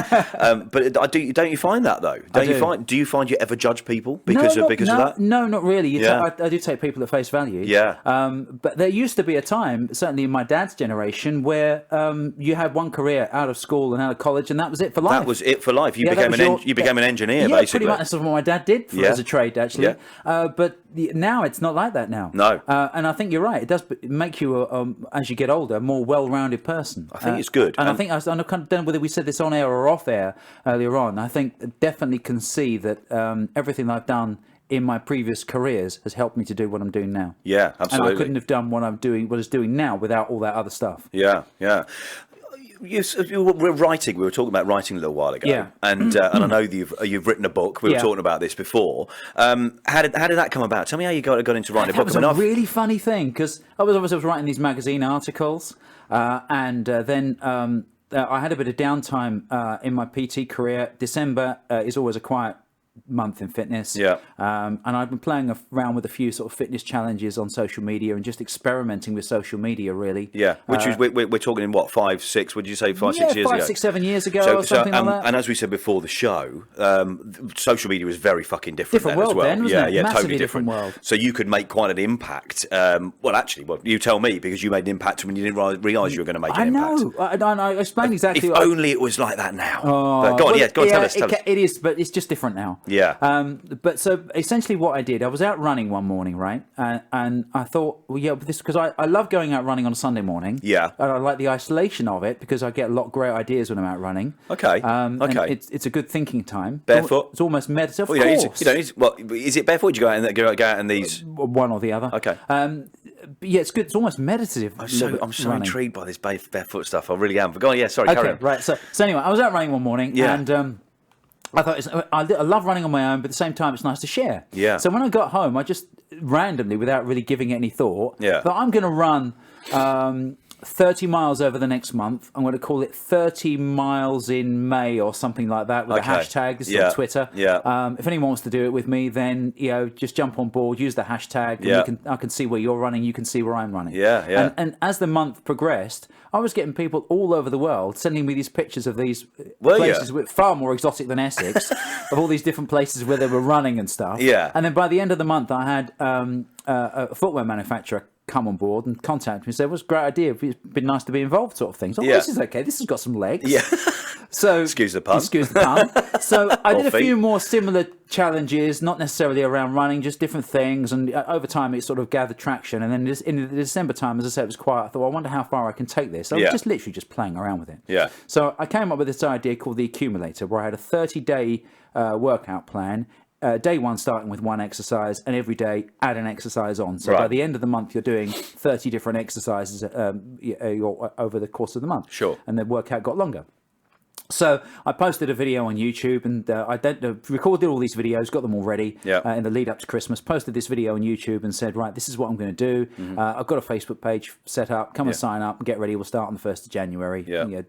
But don't you find that though? Do you find you ever judge people because of that? No, not really. I do take people at face value. Yeah. But there used to be a time, certainly in my dad's generation, where you had one career out of school and out of college, and that was it for life. That was it for life. You became an engineer, basically. Pretty much. That's what my dad did as a trade, actually. Yeah. But now it's not like that now. No. And I think you're right. It does make you, as you get older, a more well-rounded person. I think it's good. And I think, I don't know whether we said this on air or off air earlier on, I think definitely can see that everything I've done in my previous careers has helped me to do what I'm doing now. Yeah, absolutely. And I couldn't have done what I'm doing now without all that other stuff. Yeah. We're writing. We were talking about writing a little while ago, yeah. And I know you've written a book. We were talking about this before. How did that come about? Tell me how you got into writing a book. That was a really funny thing because I was writing these magazine articles, and then I had a bit of downtime in my PT career. December is always a quiet month in fitness, and I've been playing around with a few sort of fitness challenges on social media and just experimenting with social media, really. Which is we're talking in what, 5, 6? Would you say 5, 6 years ago? 5, 6, 7 years ago, or something like that. And as we said before the show, social media was very fucking different then world as well. Then, wasn't it? Massively totally different world. So you could make quite an impact. You tell me, because you made an impact when you didn't realise you were going to make an impact. I know. I explained exactly. If only it was like that now. Go on, tell us. It is, but it's just different now. Yeah. But so essentially what I did, I was out running one morning, right? And I thought, because I love going out running on a Sunday morning. Yeah. And I like the isolation of it because I get a lot of great ideas when I'm out running. Okay. Okay. It's a good thinking time. Barefoot? It's almost meditative. You don't need to, is it barefoot? Do you go out in these? One or the other. Okay. But yeah, it's good. It's almost meditative. I'm so intrigued by this barefoot stuff. I really am. But go on, sorry, carry on. Right. So anyway, I was out running one morning and I thought I love running on my own, but at the same time, it's nice to share. Yeah. So when I got home, I just randomly, without really giving it any thought, thought I'm going to run 30 miles over the next month. I'm going to call it 30 miles in May or something like that with a hashtag. This is on Twitter. Yeah. If anyone wants to do it with me, then just jump on board, use the hashtag. And I can see where you're running. You can see where I'm running. Yeah. And as the month progressed, I was getting people all over the world sending me these pictures of these places far more exotic than Essex, of all these different places where they were running and stuff. Yeah. And then by the end of the month, I had a footwear manufacturer come on board and contacted me and said, "It was a great idea. It's been nice to be involved," sort of thing. So this is okay. This has got some legs. Yeah. So excuse the pun. So I did a few more similar challenges, not necessarily around running, just different things. And over time, it sort of gathered traction. And then in the December time, as I said, it was quiet. I thought, I wonder how far I can take this. I was just literally just playing around with it. Yeah. So I came up with this idea called the Accumulator, where I had a 30-day workout plan. Day one starting with one exercise, and every day add an exercise on. So by the end of the month, you're doing 30 different exercises over the course of the month. Sure. And the workout got longer. So I posted a video on YouTube, and I recorded all these videos, got them all ready in the lead up to Christmas. Posted this video on YouTube and said, right, this is what I'm going to do. I've got a Facebook page set up. Come and sign up and get ready. We'll start on the 1st of January. Yeah.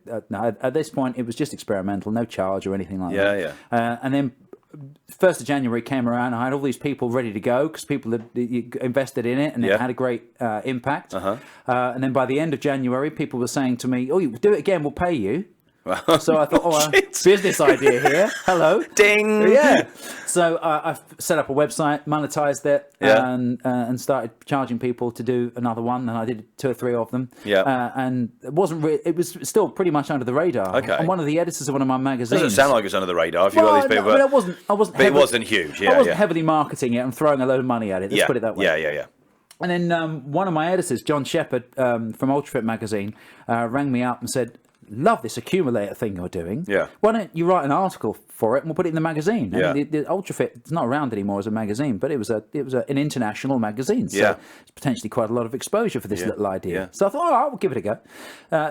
At this point, it was just experimental, no charge or anything like that. And then 1st of January came around. I had all these people ready to go because people had invested in it, and it had a great impact. And then by the end of January, people were saying to me, "Oh, you do it again, we'll pay you." So I thought, business idea here. Hello. Ding. Yeah. So I set up a website, monetized it, and started charging people to do another one. And I did 2 or 3 of them. And it wasn't. It was still pretty much under the radar. Okay. And one of the editors of one of my magazines. Doesn't sound like it's under the radar. If you got these people, but I wasn't. But it wasn't huge. I wasn't heavily marketing it and throwing a load of money at it. Let's put it that way. Yeah. And then one of my editors, John Shepherd from UltraFit magazine, rang me up and said, "Love this accumulator thing you're doing. Yeah. Why don't you write an article for it and we'll put it in the magazine?" Yeah. And the UltraFit, it's not around anymore as a magazine, but it was an international magazine. So it's potentially quite a lot of exposure for this little idea. Yeah. So I thought, all right, we'll give it a go.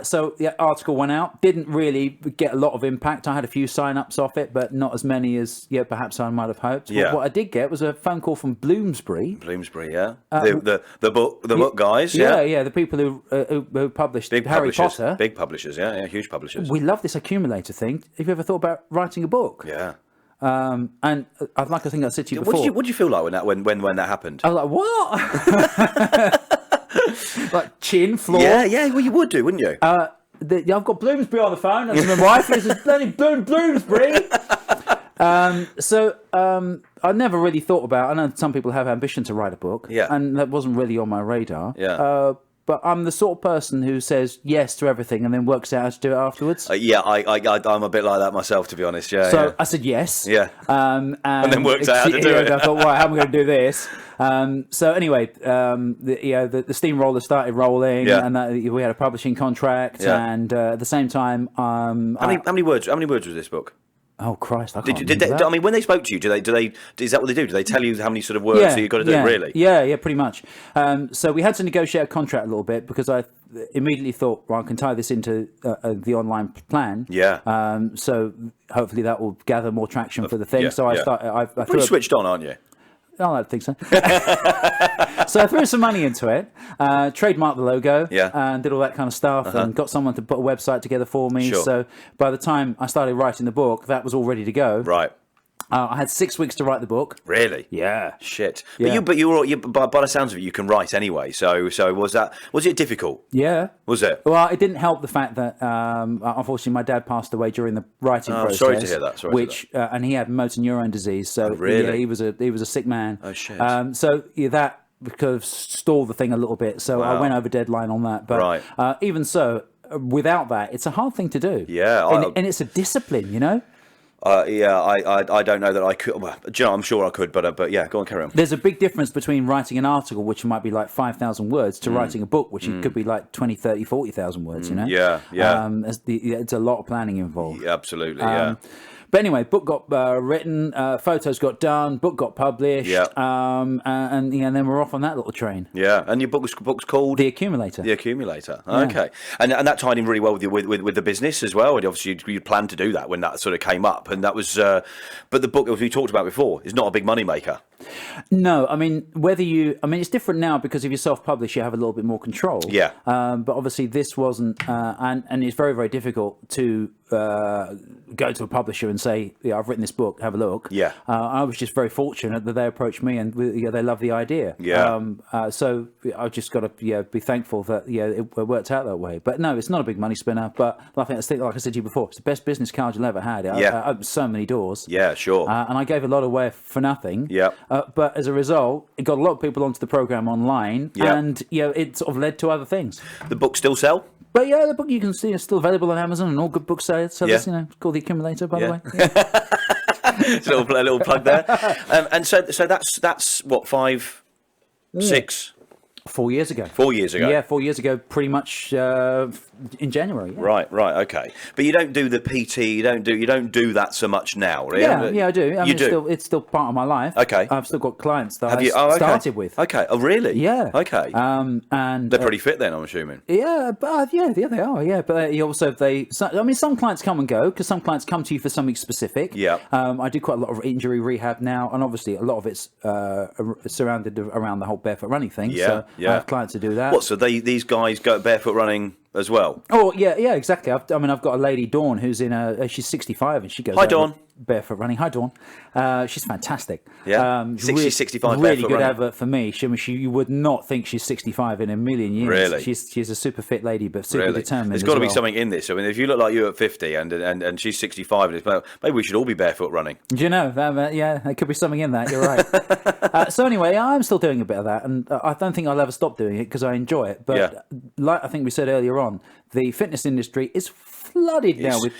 So the article went out, didn't really get a lot of impact. I had a few sign-ups off it, but not as many as perhaps I might have hoped. Yeah. What I did get was a phone call from Bloomsbury. The book guys. Yeah, the people who published Harry Potter. Big publishers, huge publishers. We love this accumulator thing. Have you ever thought about writing a book? Yeah. And I'd like to think I said to you before. What did you feel like when that happened? I was like, what? Like chin, floor. Yeah. Well, you would do, wouldn't you? I've got Bloomsbury on the phone. That's my wife. This is bloody Bloomsbury. I never really thought about. I know some people have ambition to write a book. Yeah. And that wasn't really on my radar. Yeah. But I'm the sort of person who says yes to everything and then works out how to do it afterwards. I'm a bit like that myself, to be honest. I said yes. Yeah. And then works out how to do it. I thought, right, how am I going to do this? So anyway, the steamroller started rolling, and we had a publishing contract, and at the same time, how many words was this book? Oh Christ! I can't remember that. I mean, when they spoke to you, do they? Is that what they do? Do they tell you how many sort of words you've got to do? Really? Yeah, pretty much. So we had to negotiate a contract a little bit because I immediately thought, well, I can tie this into the online plan. Yeah. So hopefully that will gather more traction for the thing. So I started. I pretty switched on, aren't you? Oh, I think so. So I threw some money into it, trademarked the logo, and did all that kind of stuff, and got someone to put a website together for me. Sure. So by the time I started writing the book, that was all ready to go. Right. I had 6 weeks to write the book. Really? Yeah. Shit. Yeah. But you by the sounds of it, you can write anyway. So was it difficult? Yeah. Was it? Well, it didn't help the fact that unfortunately my dad passed away during the writing process. Sorry to hear that. And he had motor neurone disease. So really? He was a sick man. Oh shit. That kind of stalled the thing a little bit. So I went over deadline on that. But even so, without that, it's a hard thing to do. Yeah. And it's a discipline, you know. I don't know that I could. Well, I'm sure I could, but yeah, go on, carry on. There's a big difference between writing an article, which might be like 5,000 words, to writing a book, which it could be like 20, 30, 40,000 words, you know? Yeah. It's a lot of planning involved. Yeah, absolutely, yeah. But anyway, book got written, photos got done, book got published, and then we're off on that little train. Yeah, and your book's called The Accumulator. The Accumulator. Okay, and that tied in really well with the business as well. And obviously, you planned to do that when that sort of came up, and that was. But the book, as we talked about before, is not a big money maker. No, I mean it's different now because if you self-publish, you have a little bit more control. Yeah. But obviously, this wasn't, and it's very, very difficult to go to a publisher and say, I've written this book, have a look. Yeah. I was just very fortunate that they approached me and they love the idea. Yeah. So I just got to be thankful that it worked out that way. But no, it's not a big money spinner. But like I said to you before, it's the best business card you'll ever had. It opened so many doors. Yeah, sure. And I gave a lot away for nothing. Yeah. But as a result, it got a lot of people onto the program online, and it sort of led to other things. The book still sell? But yeah, the book you can see is still available on Amazon and all good booksellers. So it's called The Accumulator, by the way. It's a little plug there. And so that's what, 5, 6. 4 years ago. 4 years ago. Yeah, 4 years ago, pretty much in January. Yeah. Right, okay. But you don't do the PT. You don't do that so much now, really. Yeah, I do. I mean, do. It's still part of my life. Okay. I've still got clients that started with. Okay. Oh, really? Yeah. Okay. And they're pretty fit then, I'm assuming. Yeah, but they are. Yeah, but some clients come and go because some clients come to you for something specific. Yeah. I do quite a lot of injury rehab now, and obviously a lot of it's surrounded around the whole barefoot running thing. Yeah. So I have clients who do that. What? So these guys go barefoot running as well? Oh yeah, exactly. I've got a lady, Dawn, who's she's 65 and she goes. Hi, Dawn. Barefoot running. Hi, Dawn. She's fantastic. Yeah. 65 really barefoot good running. advert for me. You would not think she's 65 in a million years. Really? She's a super fit lady, but super determined. There's got to be something in this. I mean, if you look like you at 50 and she's 65, maybe we should all be barefoot running. Do you know? Yeah, there could be something in that. You're right. So anyway, I'm still doing a bit of that, and I don't think I'll ever stop doing it because I enjoy it. But like I think we said earlier on, the fitness industry is flooded now with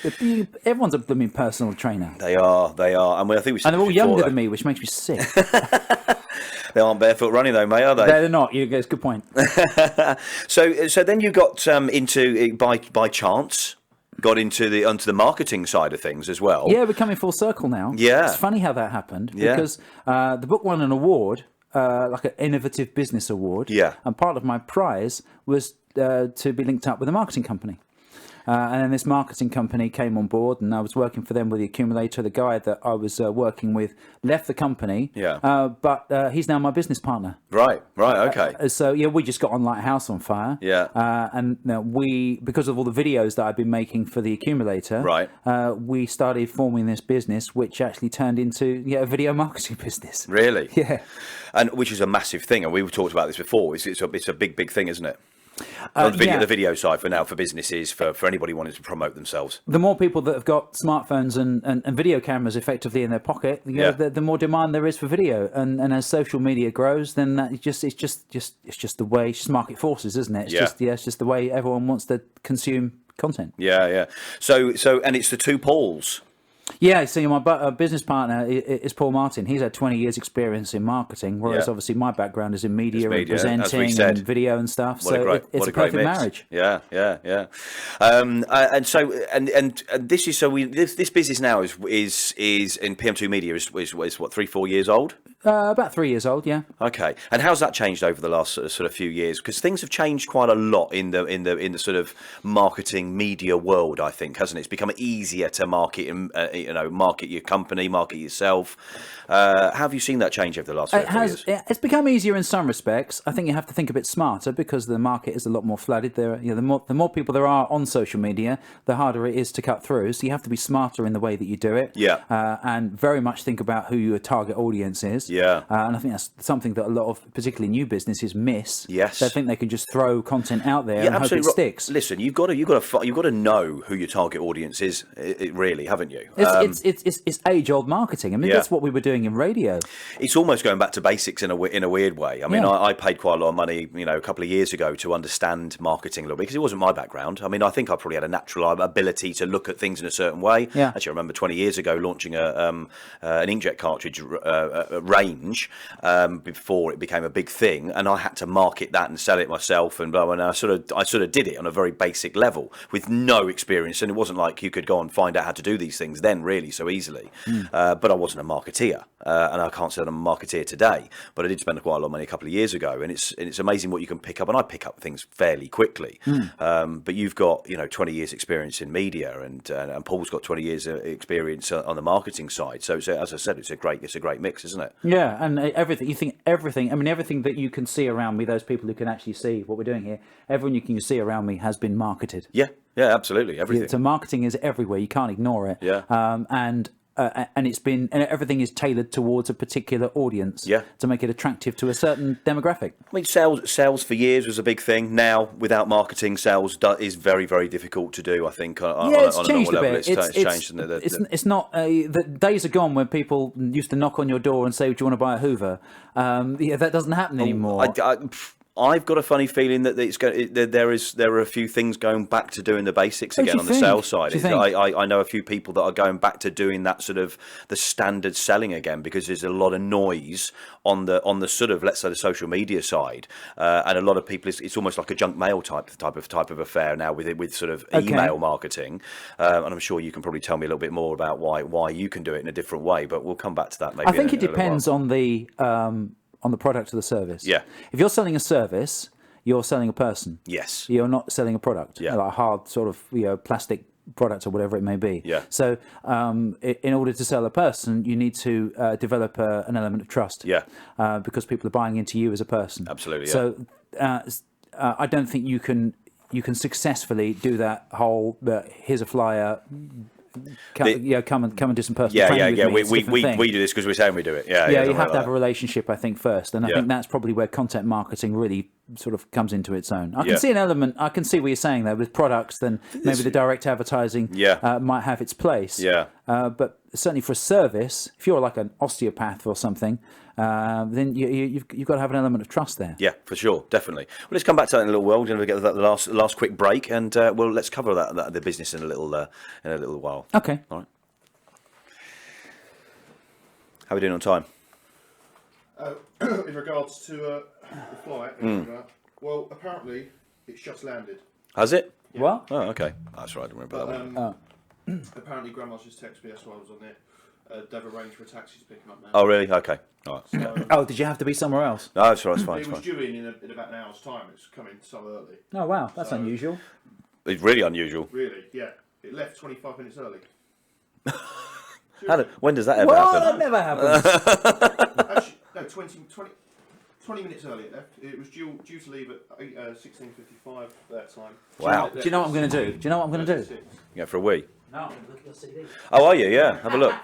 everyone's a blooming personal trainer. They are. And I think we said they're all younger than me, which makes me sick. They aren't barefoot running though, mate, are they? They're not. It's a good point. So then you got into by chance. Got onto the marketing side of things as well. Yeah, we're coming full circle now. Yeah, it's funny how that happened because the book won an award, like an innovative business award. Yeah, and part of my prize was to be linked up with a marketing company. And then this marketing company came on board, and I was working for them with the Accumulator. The guy that I was working with left the company, but he's now my business partner. Right, okay. So we just got on like a house on fire. Yeah. And because of all the videos that I've been making for the Accumulator, we started forming this business, which actually turned into a video marketing business. Really? Yeah. And which is a massive thing, and we've talked about this before. It's a big thing, isn't it? The video side for businesses, for anybody wanting to promote themselves. The more people that have got smartphones and video cameras effectively in their pocket, the more demand there is for video. And as social media grows, then it's just the way market forces, isn't it? It's just the way everyone wants to consume content. Yeah. So and it's the two Pauls. Yeah, so my business partner is Paul Martin. He's had 20 years experience in marketing, whereas obviously my background is in media and presenting and video and stuff. It's a perfect marriage. Yeah. And so and this is this business now is in PM2 Media is what 3-4 years old. About 3 years old, yeah. Okay, and how's that changed over the last sort of few years? Because things have changed quite a lot in the sort of marketing media world. I think, hasn't it? It's become easier to market market your company, market yourself. How have you seen that change over the last 4 years? It's become easier in some respects. I think you have to think a bit smarter because the market is a lot more flooded. The more people there are on social media, the harder it is to cut through. So you have to be smarter in the way that you do it. Yeah. And very much think about who your target audience is. Yeah. And I think that's something that a lot of particularly new businesses miss. Yes. They think they can just throw content out there and hope it sticks. Listen, you've got to know who your target audience is. Really, haven't you? It's age-old marketing. I mean, that's what we were doing in radio. It's almost going back to basics in a weird way. I mean, I paid quite a lot of money, a couple of years ago to understand marketing a little bit because it wasn't my background. I mean, I think I probably had a natural ability to look at things in a certain way. Yeah. Actually, I remember 20 years ago launching an inkjet cartridge range before it became a big thing, and I had to market that and sell it myself and blah, blah, and I sort of did it on a very basic level with no experience, and it wasn't like you could go and find out how to do these things then really so easily. But I wasn't a marketeer, and I can't say I'm a marketeer today, but I did spend quite a lot of money a couple of years ago, and it's amazing what you can pick up, and I pick up things fairly quickly. But you've got 20 years experience in media, and Paul's got 20 years experience on the marketing side, so as I said, it's a great mix, isn't it? Yeah, and everything that you can see around me, those people who can actually see what we're doing here, everyone you can see around me has been marketed. Yeah, absolutely, everything. So marketing is everywhere, you can't ignore it. Yeah. And everything is tailored towards a particular audience. Yeah. To make it attractive to a certain demographic. I mean, sales for years was a big thing. Now, without marketing, sales is very, very difficult to do. I think on it's a changed normal a level, bit. it's changed. It's not. The days are gone when people used to knock on your door and say, "Do you want to buy a Hoover?" That doesn't happen anymore. I've got a funny feeling that there are a few things going back to doing the basics again on the sales side. I know a few people that are going back to doing that sort of the standard selling again, because there's a lot of noise on the sort of, let's say, the social media side, and a lot of people it's almost like a junk mail type of affair now with sort of email marketing, and I'm sure you can probably tell me a little bit more about why you can do it in a different way, but we'll come back to that maybe. I think it depends on the product or the service. Yeah. If you're selling a service, you're selling a person. Yes. You're not selling a product. Yeah. Like a hard sort of plastic product or whatever it may be. Yeah. So in order to sell a person, you need to develop an element of trust. Yeah. Because people are buying into you as a person. Absolutely. Yeah. So I don't think you can successfully do that whole here's a flyer. Come and do some personal training with me. We do this because we're saying we do it. You have to have a relationship, I think, first, and I think that's probably where content marketing really sort of comes into its own. I can see an element. I can see what you're saying there with products. Then maybe the direct advertising might have its place. Yeah. But certainly for a service, if you're like an osteopath or something, then you've got to have an element of trust there. Yeah, for sure, definitely. Well, let's come back to that in a little while. We're going to get the last quick break, and let's cover the business in a little while. Okay. All right. How are we doing on time? In regards to the flight, well, apparently it's just landed. Has it? Yeah. What? Oh, okay. That's right. I don't remember that one. Apparently, Grandma's just texted me. That's why I was on there. They've arranged for a taxi to pick him up now. Oh, really? Okay. All right. Oh, did you have to be somewhere else? No, that's right. It's fine. It was due in about an hour's time. It's coming so early. Oh, wow. That's unusual. It's really unusual. Really? Yeah. It left 25 minutes early. When does that ever Well, happen? that never happens. Actually, no, 20 minutes early it left. It was due to leave at 16:55 that time. Wow. Do you know what I'm going to do? Yeah, for a wee. No, I'm going to look at your CD. Oh, are you? Yeah. Have a look.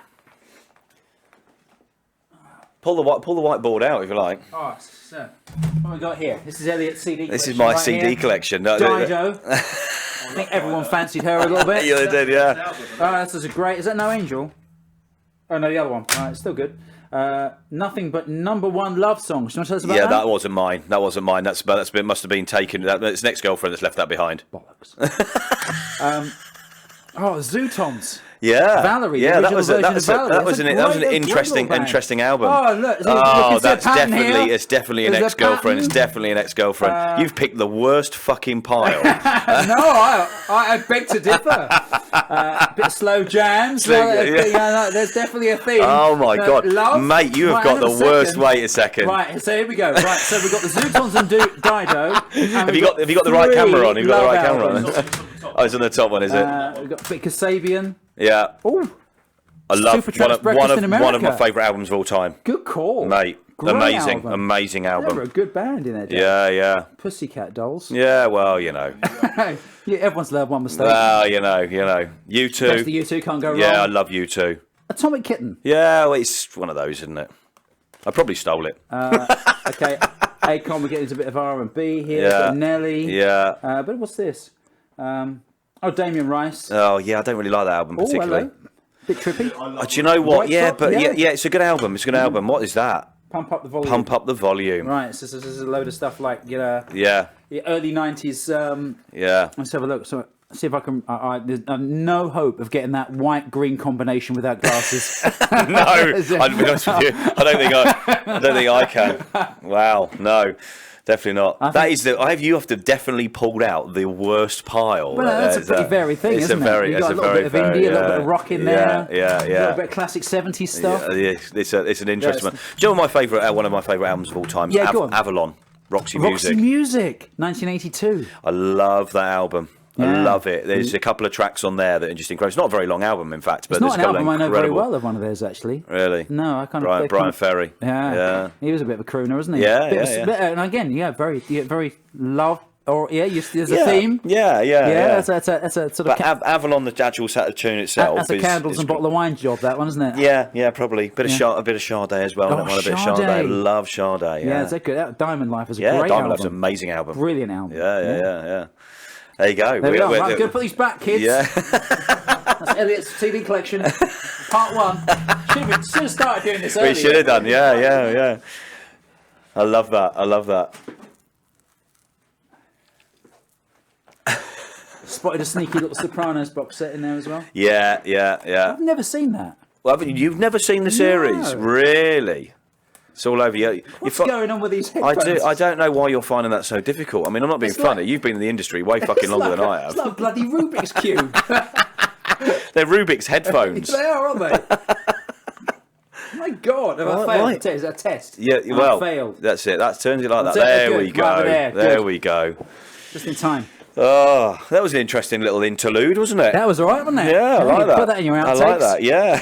Pull the whiteboard out if you like. Oh, so what have we got here? This is Elliot's CD collection. This is my right CD here. collection. Dido. I think everyone fancied her a little bit. Yeah, they did. Yeah. Oh, this is a great. Is that No Angel? Oh no, the other one. All right, it's still good. Nothing but #1 love songs. Do you want to tell us about that? Yeah, that wasn't mine. That must have been taken. It's an ex-girlfriend that's left that behind. Bollocks. Zootons. Yeah, Valerie. Yeah, that was an interesting album. Oh look, that's definitely an ex-girlfriend. It's definitely an ex-girlfriend. You've picked the worst fucking pile. No, I beg to differ. A bit of slow jams. There's definitely a theme. Oh my god, love, mate, you have got the worst. Wait a second. Right, so here we go. Right, so we've got the Zootons and Dido. Have you got the right camera on? You've got the right camera on. Oh, it's on the top one, is it? We've got a bit of Kasabian. Yeah. Oh, I love one of my favourite albums of all time. Good call, mate. Great Amazing album. They were a good band in there. Yeah. Pussycat Dolls. Yeah, well, you know. Yeah, everyone's loved one mistake. Well, you know. U2. Best of U2 can't go wrong. Yeah, I love U2. Atomic Kitten. Yeah, well, it's one of those, isn't it? I probably stole it. Okay. Akon, we're getting a bit of R&B here. Yeah. Nelly. Yeah. But what's this? Damien Rice. Oh, yeah, I don't really like that album particularly. Hello. Bit trippy. Do you know what? Yeah, it's a good album. It's a good album. What is that? Pump Up the Volume. Pump Up the Volume. Right, so this is a load of stuff like, yeah. Early 90s. Yeah. Let's have a look. So, see if I can. There's no hope of getting that white-green combination without glasses. No, I'll be honest with you. I don't think I can. Wow, no. Definitely not. You have to definitely pulled out the worst pile. Well, that's a pretty varied thing, isn't it? You've got a little bit of indie, a little bit of rock in there. Yeah. A little bit of classic 70s stuff. Yeah, it's an interesting one. Do you know one of my favourite albums of all time? Yeah, go on. Avalon, Roxy Music, 1982. I love that album. Yeah. I love it. There's a couple of tracks on there that are just incredible. It's not a very long album, in fact, but it's not there's an album I know very well of one of theirs, actually. Really? No, I can't. Brian Ferry. Yeah. He was a bit of a crooner, wasn't he? Yeah. And again, very love Or there's a theme. Yeah. That's a sort of. But Avalon, the actual tune itself, that's a candles and bottle of wine job. That one, isn't it? Yeah, probably. A bit of Sade as well. I don't want a bit of Sade. I love Sade. Yeah, it's a good. Diamond Life is a great album. Diamond Life's an amazing album. Brilliant album. Yeah. There you go. There we are. Right, I'm going to put these back, kids. Yeah. That's Elliot's TV collection, part 1. Should have started doing this earlier. We should have done. Yeah. I love that. Spotted a sneaky little Sopranos box set in there as well. Yeah. I've never seen that. Well, you've never seen the series, really? It's all over you. What's going on with these headphones? I don't know why you're finding that so difficult. I mean, I'm not being funny. You've been in the industry way fucking longer than I have. It's like a bloody Rubik's Cube. They're Rubik's headphones. They are, aren't they? My God, have I failed? Is that a test? Yeah, I failed. That's it. That turns it like that. There we go. There we go. Just in time. Oh, that was an interesting little interlude, wasn't it? That was all right, wasn't it? Yeah, I like that. Put that in your outtakes. I like that, yeah.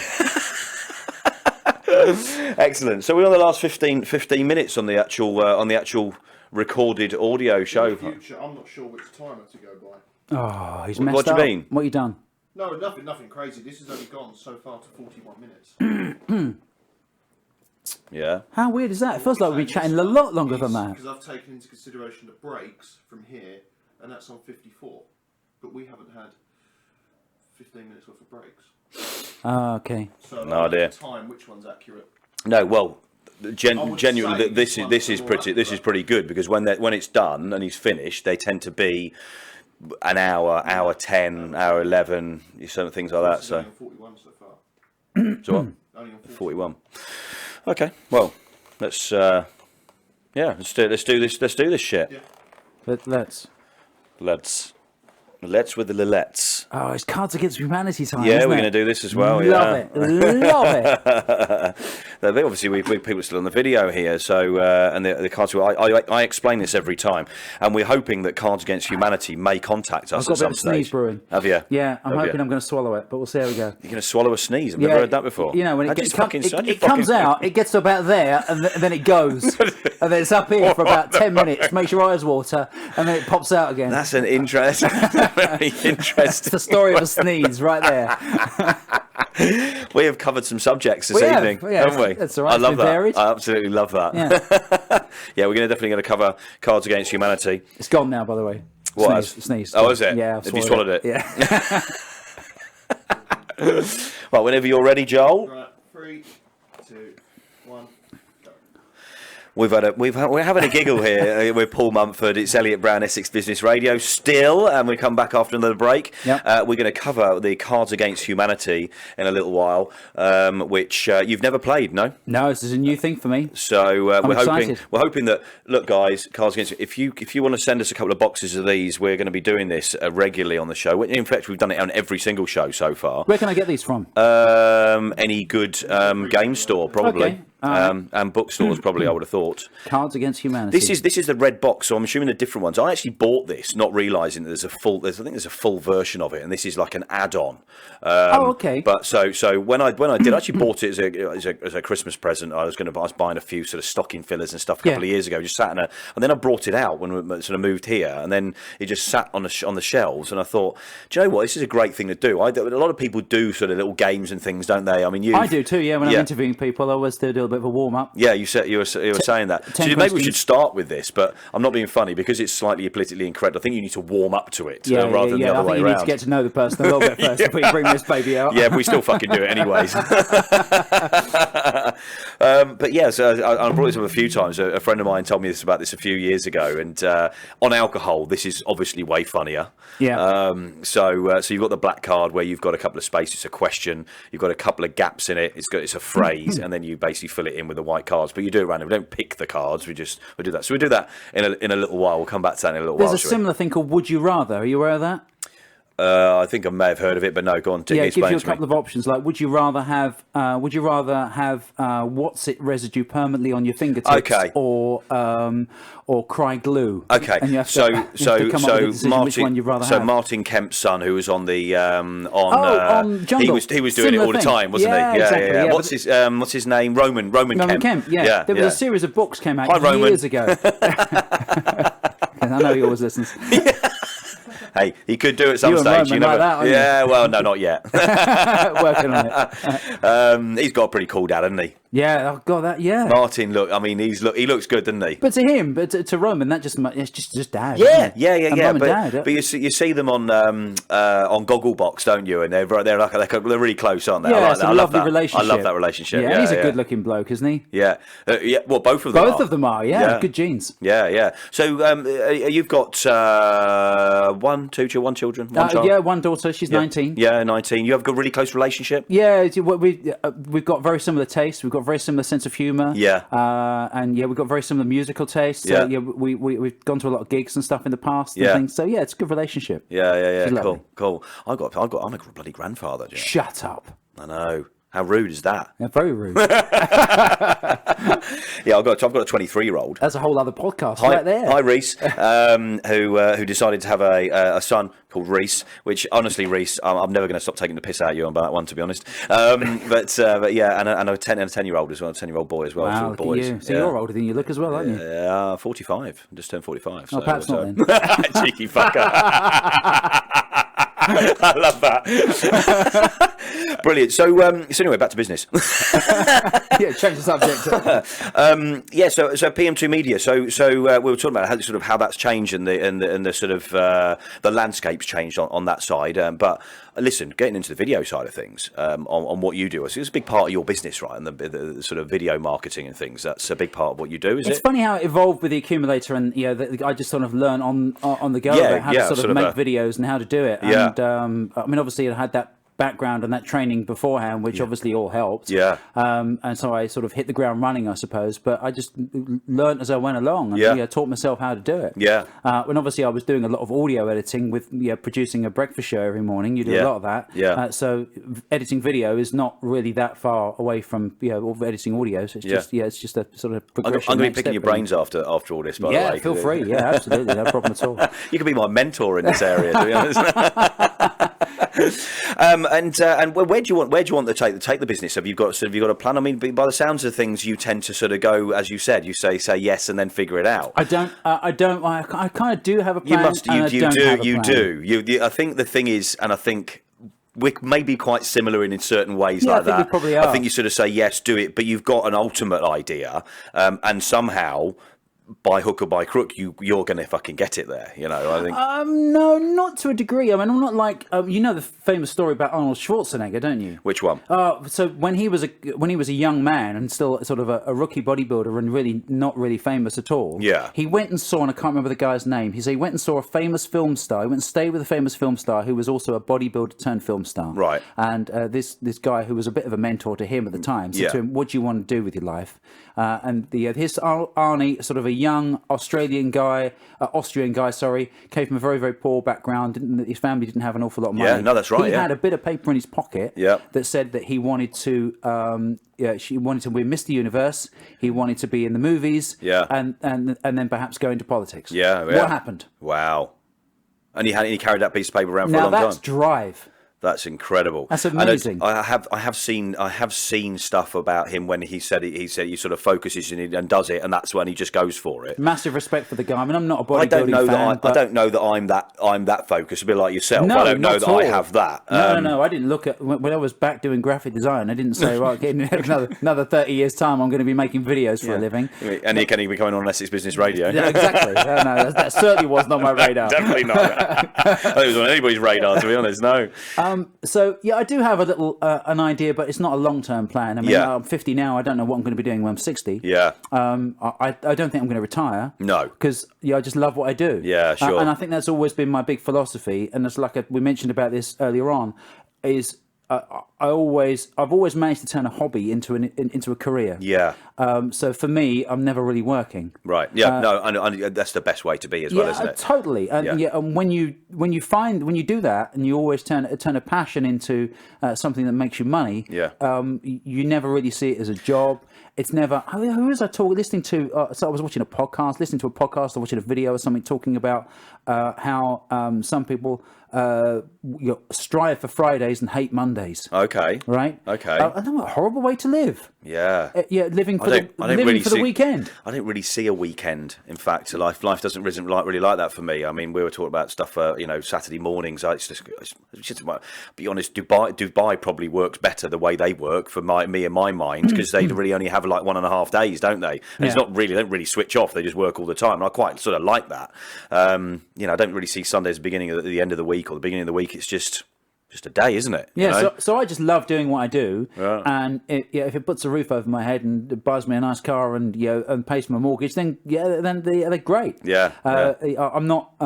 Excellent. So we're on the last 15 minutes on the actual recorded audio show. In the future, I'm not sure which timer to go by. Oh, he's messed up. What do you mean? What you done? No, nothing crazy. This has only gone so far to 41 minutes. Yeah. How weird is that? It feels like we've been chatting a lot longer than that. Because I've taken into consideration the breaks from here, and that's on 54. But we haven't had 15 minutes worth of breaks. Oh, okay. So no idea. Time, which one's accurate? No, well, genuinely, this is pretty good, because when it's done and he's finished, they tend to be an hour 10, hour 11, certain things like that. So. 41 so far. So what? Only on 41. Okay. Well, let's do this shit. Yeah. Let's with the Lillettes. Oh, it's Cards Against Humanity time. Yeah, isn't we're it? going to do this as well. Love it. Obviously, we've people still on the video here, so and the cards. I explain this every time, and we're hoping that Cards Against Humanity may contact us I've got at some a bit of sneeze stage. brewing. Have you? Yeah, I'm hoping I'm going to swallow it, but we'll see how we go. You're going to swallow a sneeze? I've never heard that before. You know, when it comes out, it gets to about there, and then it goes, and then it's up here for about 10 minutes. Makes your eyes water, and then it pops out again. That's an interesting, very interesting. It's the story of a sneeze right there. We have covered some subjects this evening, haven't we? That's all right. I love that. Varied. I absolutely love that. Yeah, we're definitely going to cover Cards Against Humanity. It's gone now, by the way. What? Sneeze. Oh, is it? Yeah. Have you swallowed it? Yeah. Well, whenever you're ready, Joel. Right, 3, 2, 1. We're having a giggle here with Paul Mumford. It's Elliot Browne, Essex Business Radio still, and we come back after another break. Yep. We're going to cover the Cards Against Humanity in a little while, which you've never played, no? No, this is a new thing for me. So we're excited. hoping that, look, guys, Cards Against. If you want to send us a couple of boxes of these, we're going to be doing this regularly on the show. In fact, we've done it on every single show so far. Where can I get these from? Any good game store, probably. Okay. And bookstores, probably, I would have thought. Cards Against Humanity. This is the red box, so I'm assuming the different ones. I actually bought this, not realising that there's a full version of it, and this is like an add-on. Okay. But so when I did, I actually bought it as a Christmas present. I was buying a few sort of stocking fillers and stuff a couple of years ago. Just sat and then I brought it out when we sort of moved here, and then it just sat on the shelves. And I thought, do you know what? This is a great thing to do. A lot of people do sort of little games and things, don't they? I mean, I do too. Yeah, when I'm interviewing people, I always do a little bit of a warm up. Yeah, you were saying that. So maybe we should start with this, but I'm not being funny because it's slightly politically incorrect. I think you need to warm up to it rather than the other way around. I think you need to get to know the person a little bit first before you bring this baby out. Yeah, but we still fucking do it anyways. But yeah, so I brought this up a few times. A friend of mine told me about this a few years ago, and on alcohol, this is obviously way funnier. Yeah. So you've got the black card where you've got a couple of spaces, it's a question, you've got a couple of gaps in it, it's a phrase, and then you basically fill it in with the white cards. But you do it random. We don't pick the cards. We do that. So we do that in a little while. We'll come back to that in a little while. There's a similar thing called Would You Rather. Are you aware of that? I think I may have heard of it, but no, go on. Yeah, it gives you a couple of options. Like, would you rather have what's it residue permanently on your fingertips, okay, or cry glue? Okay, and you have to come up with a decision which one you'd rather have. Martin Kemp's son, who was on the on Jungle. he was doing it all the time, wasn't he? Yeah, exactly. Yeah. What's his name? Roman Kemp. Yeah. There was a series of books came out years ago. I know he always listens. Hey, he could do it at some stage. You know, like that, yeah. Well, no, not yet. Working on it. He's got a pretty cool dad, hasn't he? Yeah, I've got that. Yeah, Martin. Look, I mean, he looks good, doesn't he? but to him, but to Roman, that it's just dad. Yeah, isn't it? yeah. And Mum and Dad, But you see them on Gogglebox, don't you? And they're really close, aren't they? Yeah, I like it's that. a lovely relationship. I love that relationship. Yeah, Yeah, and he's a good-looking bloke, isn't he? Yeah, yeah. Well, both of them. Both of them are. Yeah, good genes. Yeah. So you've got one children. One child? Yeah, one daughter. She's 19. Yeah, 19. You have a good, really close relationship. Yeah, we've got very similar tastes. We've got very similar sense of humour. Yeah. And we've got very similar musical tastes. Yeah. We've gone to a lot of gigs and stuff in the past. Yeah. And things. So yeah, it's a good relationship. Yeah. She's lovely. Cool. I'm a bloody grandfather, Jim. Shut up. I know. How rude is that? Yeah, very rude. Yeah, I've got a 23-year-old. That's a whole other podcast right there. Hi, Reese, who decided to have a son called Reese. Which honestly, Reese, I'm never going to stop taking the piss out of you on that one, to be honest. But yeah, and a 10-year-old as well, a 10-year-old boy as well. Wow, look boys. at you. So you're older than you look as well, aren't you? Yeah, 45. Just turned 45. Oh, perhaps not then. Cheeky fucker. I love that. Brilliant. So anyway, back to business. Yeah, change the subject. So PM2 Media. So we were talking about how that's changed and the sort of the landscape's changed on that side. But listen, getting into the video side of things, on what you do, it's a big part of your business, right? And the sort of video marketing and things. That's a big part of what you do, is it? It's funny how it evolved with the accumulator, and I just sort of learned on the go about how to sort of make videos and how to do it. Yeah. And I mean, obviously, I had that background and that training beforehand, which obviously all helped. Yeah. And so I sort of hit the ground running, I suppose. But I just learned as I went along, and taught myself how to do it. Yeah. And obviously, I was doing a lot of audio editing with producing a breakfast show every morning. You do a lot of that. Yeah. So editing video is not really that far away from editing audio. So it's it's just a sort of progression. I'm going to be picking your brains after all this, by the way. Yeah, feel free. Yeah, absolutely, no problem at all. You can be my mentor in this area, to be honest. And where do you want to take the business? Have you got a plan? I mean, by the sounds of things, you tend to sort of go, as you said, you say yes and then figure it out. I don't. I kind of do have a plan. You must. You do. I think the thing is, and I think we may be quite similar in certain ways like that. I think we probably are. I think you sort of say yes, do it, but you've got an ultimate idea, and somehow, by hook or by crook, you're going to fucking get it there. I think. No, not to a degree. I mean, I'm not like the famous story about Arnold Schwarzenegger, don't you? Which one? So when he was a young man and still sort of a rookie bodybuilder and really not really famous at all. Yeah. He went and saw, and I can't remember the guy's name. He went and saw a famous film star. He went and stayed with a famous film star who was also a bodybuilder turned film star. Right. And this guy who was a bit of a mentor to him at the time said to him, "What do you want to do with your life?" And his Arnie, sort of a young Austrian guy, came from a very, very poor background. His family didn't have an awful lot of money. Yeah, no, that's right. He had a bit of paper in his pocket that said that he wanted to. She wanted to win Mr. Universe. He wanted to be in the movies. Yeah. And then perhaps go into politics. Yeah. What happened? Wow. And he carried that piece of paper around for a long Now time. that's drive. That's incredible. That's amazing. I have seen stuff about him when he said he sort of focuses and does it, and that's when he just goes for it. Massive respect for the guy. I mean, I'm not a bodybuilding fan. I don't know that I'm that focused. A bit like yourself. No, I don't know that all. I have that. No. I didn't look at when I was back doing graphic design. I didn't say, right, in another 30 years' time, I'm going to be making videos for a living. And he can be coming on Essex Business Radio. Yeah, exactly. No, that certainly was not my radar. Definitely not. I don't think it was on anybody's radar, to be honest. No. So yeah, I do have a little an idea, but it's not a long-term plan. I mean, I'm 50 now. I don't know what I'm going to be doing when I'm 60. Yeah. I don't think I'm going to retire. No. Because I just love what I do. Yeah, sure. And I think that's always been my big philosophy. And it's like we mentioned about this earlier on, is I've always managed to turn a hobby into a career. Yeah. So for me, I'm never really working. Right. Yeah. And that's the best way to be as well, isn't it? Totally. And and when you do that, and you always turn a passion into something that makes you money. Yeah. You never really see it as a job. It's never. Who was I listening to? So I was listening to a podcast, or watching a video or something talking about how some people strive for Fridays and hate Mondays. Okay. Right. Okay. I know, what a horrible way to live. Yeah. Living for the weekend. I don't really see a weekend. In fact, life isn't really like that for me. I mean, we were talking about stuff, Saturday mornings. It's just be honest. Dubai probably works better the way they work for me and my mind, because they really only have like 1.5 days, don't they? And it's not really, they don't really switch off. They just work all the time. And I quite sort of like that. I don't really see Sunday as the end of the week or the beginning of the week. It's just a day, isn't it? Yeah, so I just love doing what I do, and if it puts a roof over my head and buys me a nice car and and pays my mortgage, then they're great. I'm not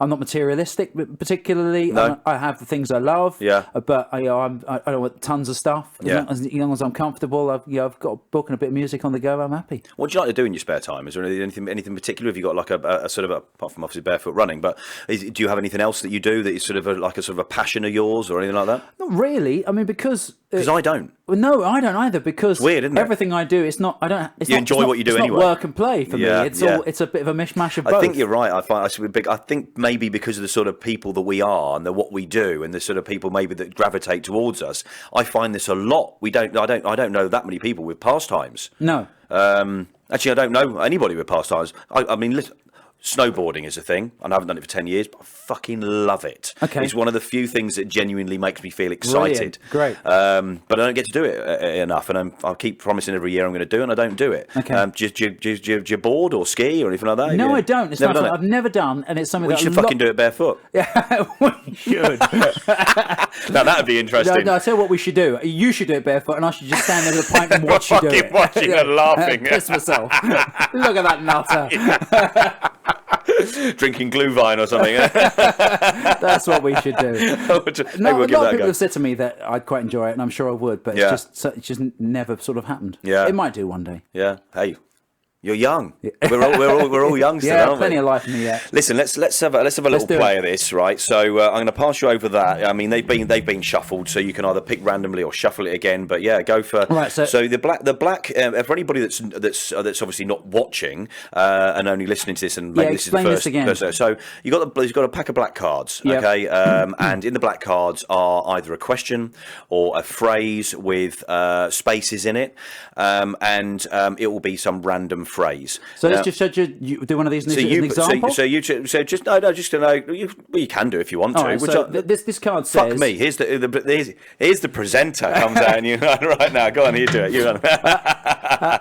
materialistic particularly. No. I have the things I love. But I don't want tons of stuff. As long as I'm comfortable, I've got a book and a bit of music on the go. I'm happy. What do you like to do in your spare time? Is there anything particular? Have you got like a sort of apart from obviously barefoot running, but do you have anything else that you do that is sort of a passion of yours or anything like that? Not really. I mean, because I don't. Well, no, I don't either. Because it's weird, isn't it? Everything I do, it's not. I don't. It's you not, enjoy it's not, what you do it's anyway. Not work and play for me. It's all. It's a bit of a mishmash of both. I think you're right. I think maybe because of the sort of people that we are and what we do, and the sort of people maybe that gravitate towards us, I find this a lot. I don't know that many people with pastimes. No. Actually, I don't know anybody with pastimes. I mean, listen. Snowboarding is a thing, and I haven't done it for 10 years, but I fucking love it. Okay. It's one of the few things that genuinely makes me feel excited. Brilliant. Great. But I don't get to do it enough, and I keep promising every year I'm going to do it, and I don't do it. Okay. Do you board or ski or anything like that? No, I don't. It's never I've never done, and it's something we should fucking do it barefoot. Yeah, we should. Now, that would be interesting. No, I tell you what we should do. You should do it barefoot, and I should just stand there with a pint and watch you do it. Watching and laughing. Piss myself. Look at that nutter. Drinking Glühwein or something. That's what we should do. No, a lot of people have said to me that I'd quite enjoy it, and I'm sure I would, but it's just never sort of happened. Yeah, it might do one day. Yeah. Hey, you're young. We're all young still, aren't we? Plenty of life in me yet. Listen, let's have a little play of this, right? So I'm going to pass you over that. I mean, they've been shuffled, so you can either pick randomly or shuffle it again. But yeah, go for right. So the black. For anybody that's obviously not watching and only listening to this, and maybe this is the first. Again. So you've got a pack of black cards, okay? And in the black cards are either a question or a phrase with spaces in it, and it will be some random phrase. So let's just you do one of these as an example. You can do if you want to. Right, so this card says. Fuck me. Here's the presenter comes out and you right now. Go on, you do it.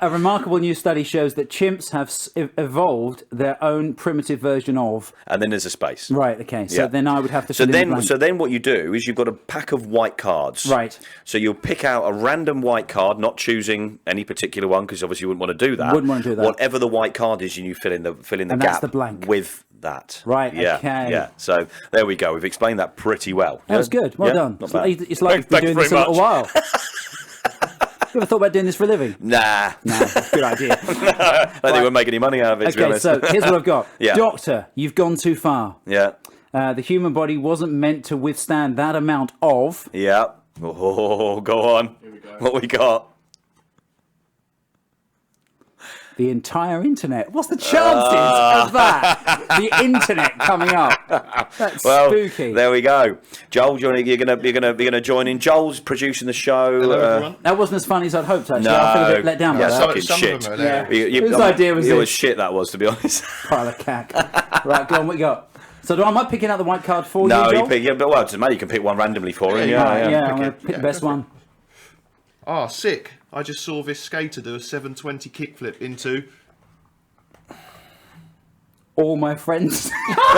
A remarkable new study shows that chimps have evolved their own primitive version of. And then there's a space. Right. Okay. So then I would have to. So then what you do is you've got a pack of white cards. Right. So you'll pick out a random white card, not choosing any particular one because obviously you wouldn't want to do that. Wouldn't want to do that. Whatever the white card is, and you fill in the and gap that's the blank. with that. Right. Yeah. Okay. Yeah. So there we go. We've explained that pretty well. That was good. Well done. Not bad. It's like you've been doing this a little while. You ever thought about doing this for a living? Nah. That's a good idea. I don't think we'll make any money out of it, to be honest. So here's what I've got. Yeah. Doctor, you've gone too far. Yeah. The human body wasn't meant to withstand that amount of... Yeah. Oh, go on. Here we go. What we got? The entire internet. What's the chances of that? The internet coming up. That's spooky. There we go. Joel, you're gonna join in. Joel's producing the show. Hello, everyone. That wasn't as funny as I'd hoped. Actually, No. I feel a bit let down by that. Fucking Some shit. of them are Whose idea was it? this? It was shit. That was, to be honest. Pile of cack. Right, go on. What you got? So am I picking out the white card for No, you, Joel? but well, it doesn't matter. You can pick one randomly for him. Yeah, I'm going to pick the best one. Ah, sick. I just saw this skater do a 720 kickflip into... All my friends. I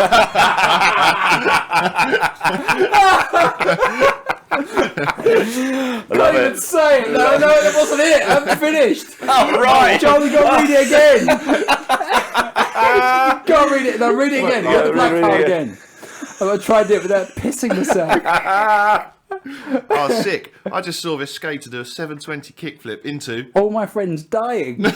love Can't even it. say it. No, that wasn't it. I haven't finished. Oh, right. Joel, you got to read it again. Go on, read it. No, read it again. You got the black card again. I'm going to try and do it without pissing myself. Ah, sick. I just saw this skater do a 720 kickflip into... All my friends dying. All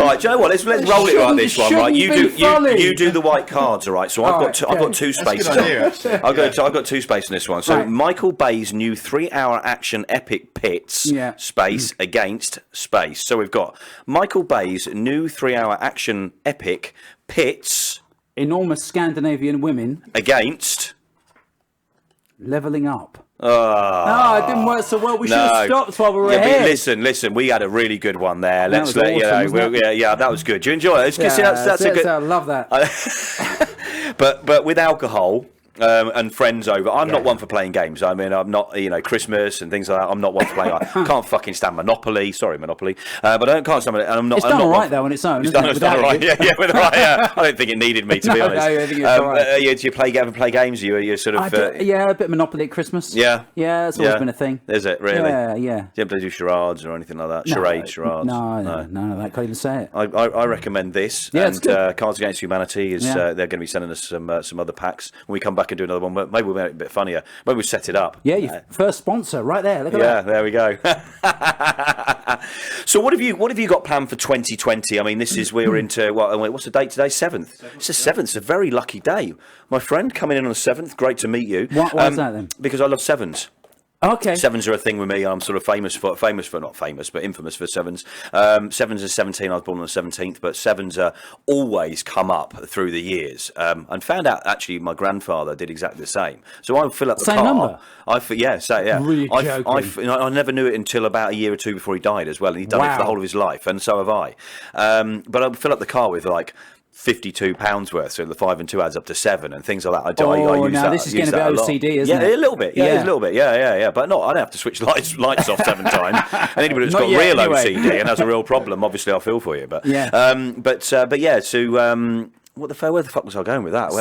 right, do you know what? Let's roll it like this one, right? You do the white cards, all right? So I've got two spaces. That's a good idea, actually. I've got two spaces in this one. So Right. Michael Bay's new 3-hour action epic Pits space against space. So we've got Michael Bay's new 3-hour action epic Pits Enormous Scandinavian women. against levelling up. Oh, it didn't work so well. We should have stopped while we were ahead. Listen. We had a really good one there. That was awesome, yeah, that was good. Do you enjoy it? That's a good. I love that. But with alcohol. And friends over. I'm not one for playing games. I mean, I'm not, Christmas and things like that. I'm not one for playing. I can't fucking stand Monopoly. Sorry, Monopoly. But I can't stand it. And I'm not. It's done all right though on its own. It's done all right. Yeah, with the right. Yeah. I don't think it needed me to be honest. I think it's all right. Do you play games? You sort of. A bit of Monopoly at Christmas. Yeah. Yeah, it's always been a thing. Is it really? Yeah. Do you ever do charades or anything like that? Charades. No, that can't even say it. I recommend this. Yeah, and Cards Against Humanity is they're going to be sending us some other packs when we come back and do another one. Maybe we'll make it a bit funnier. Maybe we'll set it up. Yeah, your first sponsor right there. Look at that. Yeah, there we go. So what have you got planned for 2020? I mean, we're into what's the date today? 7th. It's the 7th. It's a very lucky day. My friend coming in on the 7th. Great to meet you. Why is that then? Because I love sevens. Okay. Sevens are a thing with me. I'm sort of infamous for sevens. Sevens are 17. I was born on the 17th, but sevens are always come up through the years. And found out actually my grandfather did exactly the same. So I would fill up the same car. Number? Really joking. I never knew it until about a year or two before he died as well, and he'd done it for the whole of his life, and so have I. But I would fill up the car with like £52 worth, so the 5 and 2 adds up to 7 and things like that. I use that. This is going to be OCD, isn't it? Yeah, a little bit. Yeah, a little bit. Yeah. But no, I don't have to switch lights off 7 times. And anybody that's got real OCD and has a real problem, obviously, I'll feel for you. But yeah. So. Where the fuck was I going with that?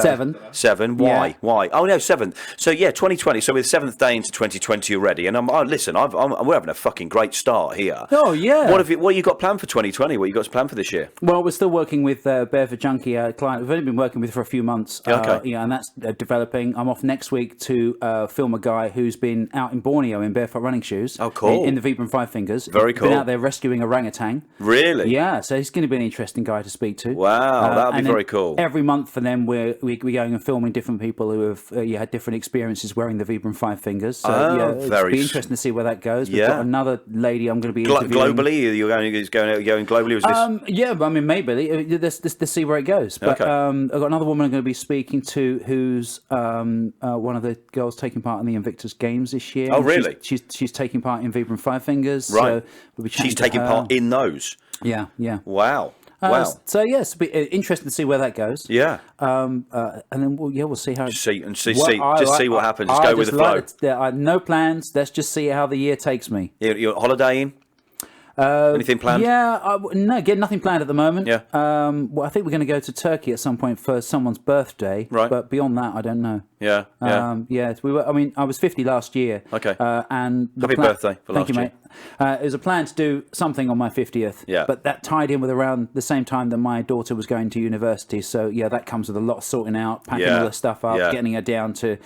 7. Why? Oh no, 7th. So yeah, 2020. So we're the 7th day into 2020 already, and we're having a fucking great start here. Oh yeah. What have you got planned for 2020? What you got planned for this year? Well, we're still working with Barefoot Junkie, a client we've only been working with for a few months. Okay. And that's developing. I'm off next week to film a guy who's been out in Borneo in barefoot running shoes. Oh, cool. In the Vibram Five Fingers. Very cool. Been out there rescuing orangutan. Really? Yeah. So he's going to be an interesting guy to speak to. Wow, that would be very cool. Every month for them, we're going and filming different people who have had different experiences wearing the Vibram Five Fingers. So it'll be interesting to see where that goes. We've got another lady I'm going to be interviewing. Globally, you're going globally. Was this? Yeah, I mean maybe let's see where it goes. But I've got another woman I'm going to be speaking to who's one of the girls taking part in the Invictus Games this year. Oh, really? She's taking part in Vibram Five Fingers. Right. So we'll be She's taking part in those. Yeah. Wow. So yes, it'll be interesting to see where that goes. Yeah. And then we'll see how. See what happens. Just go with the flow. No plans. Let's just see how the year takes me. You're holidaying. Anything planned? Yeah, no, nothing planned at the moment. Yeah. Well, I think we're going to go to Turkey at some point for someone's birthday. Right. But beyond that, I don't know. Yeah. We were. I mean, I was 50 last year. Okay. And happy birthday for thank last you, year. Mate. It was a plan to do something on my 50th. Yeah. But that tied in with around the same time that my daughter was going to university. So yeah, that comes with a lot of sorting out, packing all the stuff up, getting her down to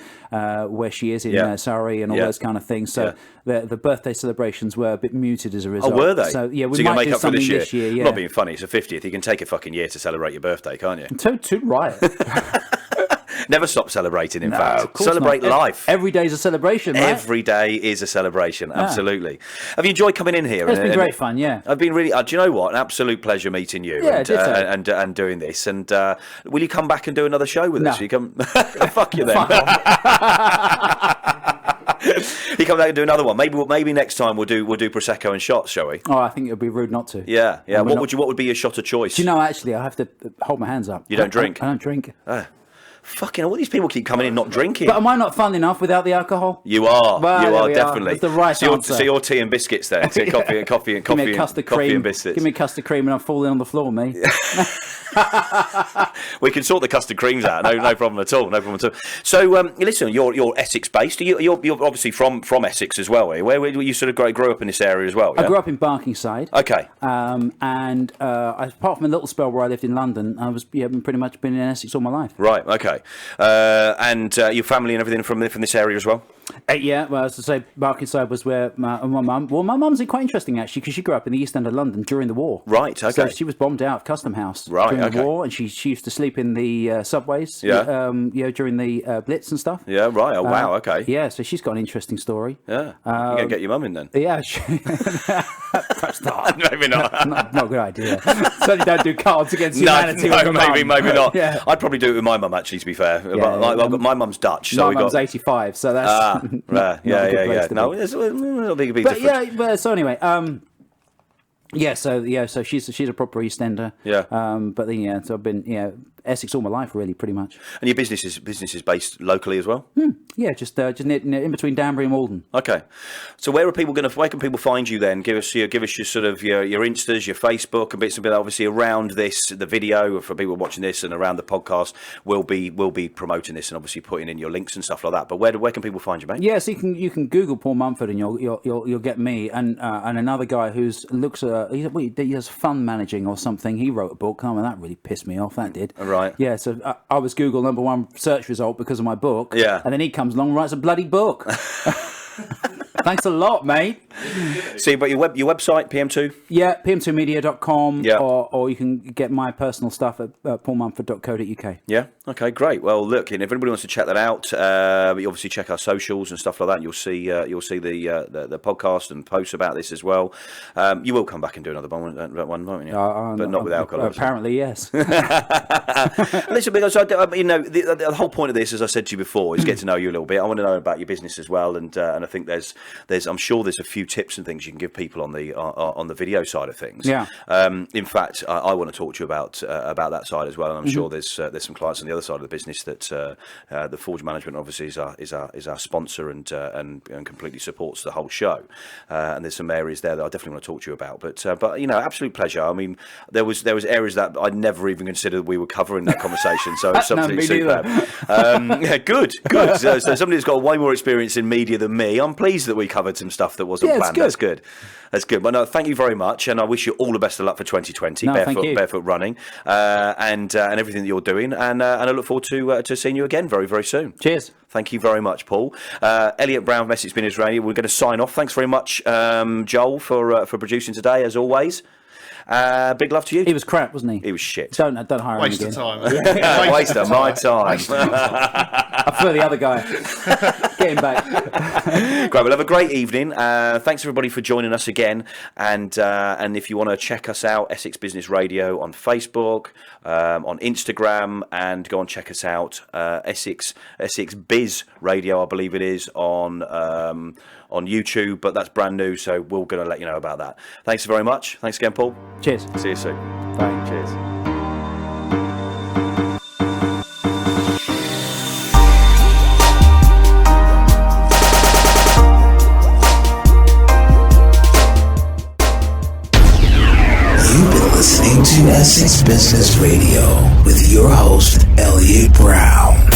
where she is in Surrey and all those kind of things. So the birthday celebrations were a bit muted as a result. Oh, were they? So yeah, we might do something this year. Yeah. I'm not being funny. It's a 50th. You can take a fucking year to celebrate your birthday, can't you? Too right. Never stop celebrating, in fact. Celebrate life. Every day is a celebration, right? Every day is a celebration, absolutely. Have you enjoyed coming in here? It's been great fun, yeah. I've been really, do you know what? An absolute pleasure meeting you and doing this. And will you come back and do another show with us? You come, fuck you then. You come back and do another one. Maybe next time we'll do prosecco and shots, shall we? Oh, I think it would be rude not to. Yeah. What would be your shot of choice? Do you know, actually, I have to hold my hands up. You don't drink? I don't drink. Fucking hell, all these people keep coming in not drinking. But am I not fun enough without the alcohol? You are. Well, you are definitely. That's the right answer. So your tea and biscuits then. So coffee and biscuits. Give me custard cream and I'm falling on the floor, mate. We can sort the custard creams out. No problem at all. So listen, you're Essex based. You're obviously from Essex as well. Where you sort of grew up in this area as well? Yeah? I grew up in Barkingside. Okay. And apart from a little spell where I lived in London, I was pretty much been in Essex all my life. Right. Okay. And your family and everything from this area as well? Yeah, well, as I say, Barkingside was where my mum... Well, my mum's quite interesting, actually, because she grew up in the East End of London during the war. Right, okay. So she was bombed out of Custom House during the war, and she used to sleep in the subways during the Blitz and stuff. Yeah, right. Oh, wow, okay. Yeah, so she's got an interesting story. Yeah. You're going to get your mum in then? Yeah. Perhaps not. Maybe not. Not a good idea. Certainly don't do Cards Against Humanity. No, maybe not. Yeah. I'd probably do it with my mum, actually. to be fair. Yeah, my mum's Dutch, so my mum's 85, so that's yeah. No, it's a big difference. So anyway, so she's a proper East Ender. Yeah. But then so I've been Essex all my life, really, pretty much. And your business is based locally as well? Yeah, just near, in between Danbury and Malden. Okay. So where can people find you then? Give us your sort of your Instas, your Facebook, and bits and bits. Obviously around this, the video for people watching this, and around the podcast, we'll be promoting this and obviously putting in your links and stuff like that. But where can people find you, mate? Yeah, so you can Google Paul Mumford and you'll get me and another guy he has fund managing or something. He wrote a book. Oh, and that really pissed me off. That did. Right. Yeah, so I was Google #1 search result because of my book. Yeah. And then he comes along and writes a bloody book. Thanks a lot, mate. See, but your website, PM2? Yeah, PM2media.com, yeah. or you can get my personal stuff at paulmumford.co.uk. Yeah, okay, great. Well, look, and if anybody wants to check that out, you obviously check our socials and stuff like that. You'll see the podcast and posts about this as well. You will come back and do another one, won't you? But not with alcohol. Apparently, yes. Listen, because the whole point of this, as I said to you before, is get to know you a little bit. I want to know about your business as well, and I think I'm sure there's a few tips and things you can give people on the video side of things. Yeah. In fact, I want to talk to you about that side as well, and I'm sure there's some clients on the other side of the business that the Forge Management obviously is our sponsor and completely supports the whole show. And there's some areas there that I definitely want to talk to you about. But absolute pleasure. I mean, there was areas that I'd never even considered we would cover in that conversation. So it's something superb. Good. So somebody who's got way more experience in media than me, I'm pleased that we covered some stuff that wasn't planned. That's good. But no, thank you very much, and I wish you all the best of luck for 2020. Barefoot running, and everything that you're doing, and I look forward to seeing you again very, very soon. Cheers. Thank you very much, Paul. Elliot Browne from Essex Business Radio. We're going to sign off. Thanks very much, Joel, for producing today, as always. Big love to you. He was crap, wasn't he? He was shit. Don't hire him again. Waste of time. Waste of my time. I prefer the other guy. Get him back. Great. We'll have a great evening. Thanks everybody for joining us again. And if you want to check us out, Essex Business Radio on Facebook, on Instagram, and go and check us out, Essex Biz Radio, I believe it is, on YouTube, but that's brand new, so we're going to let you know about that. Thanks very much. Thanks again, Paul. Cheers. See you soon. Bye. Cheers. You've been listening to Essex Business Radio with your host, Elliot Browne.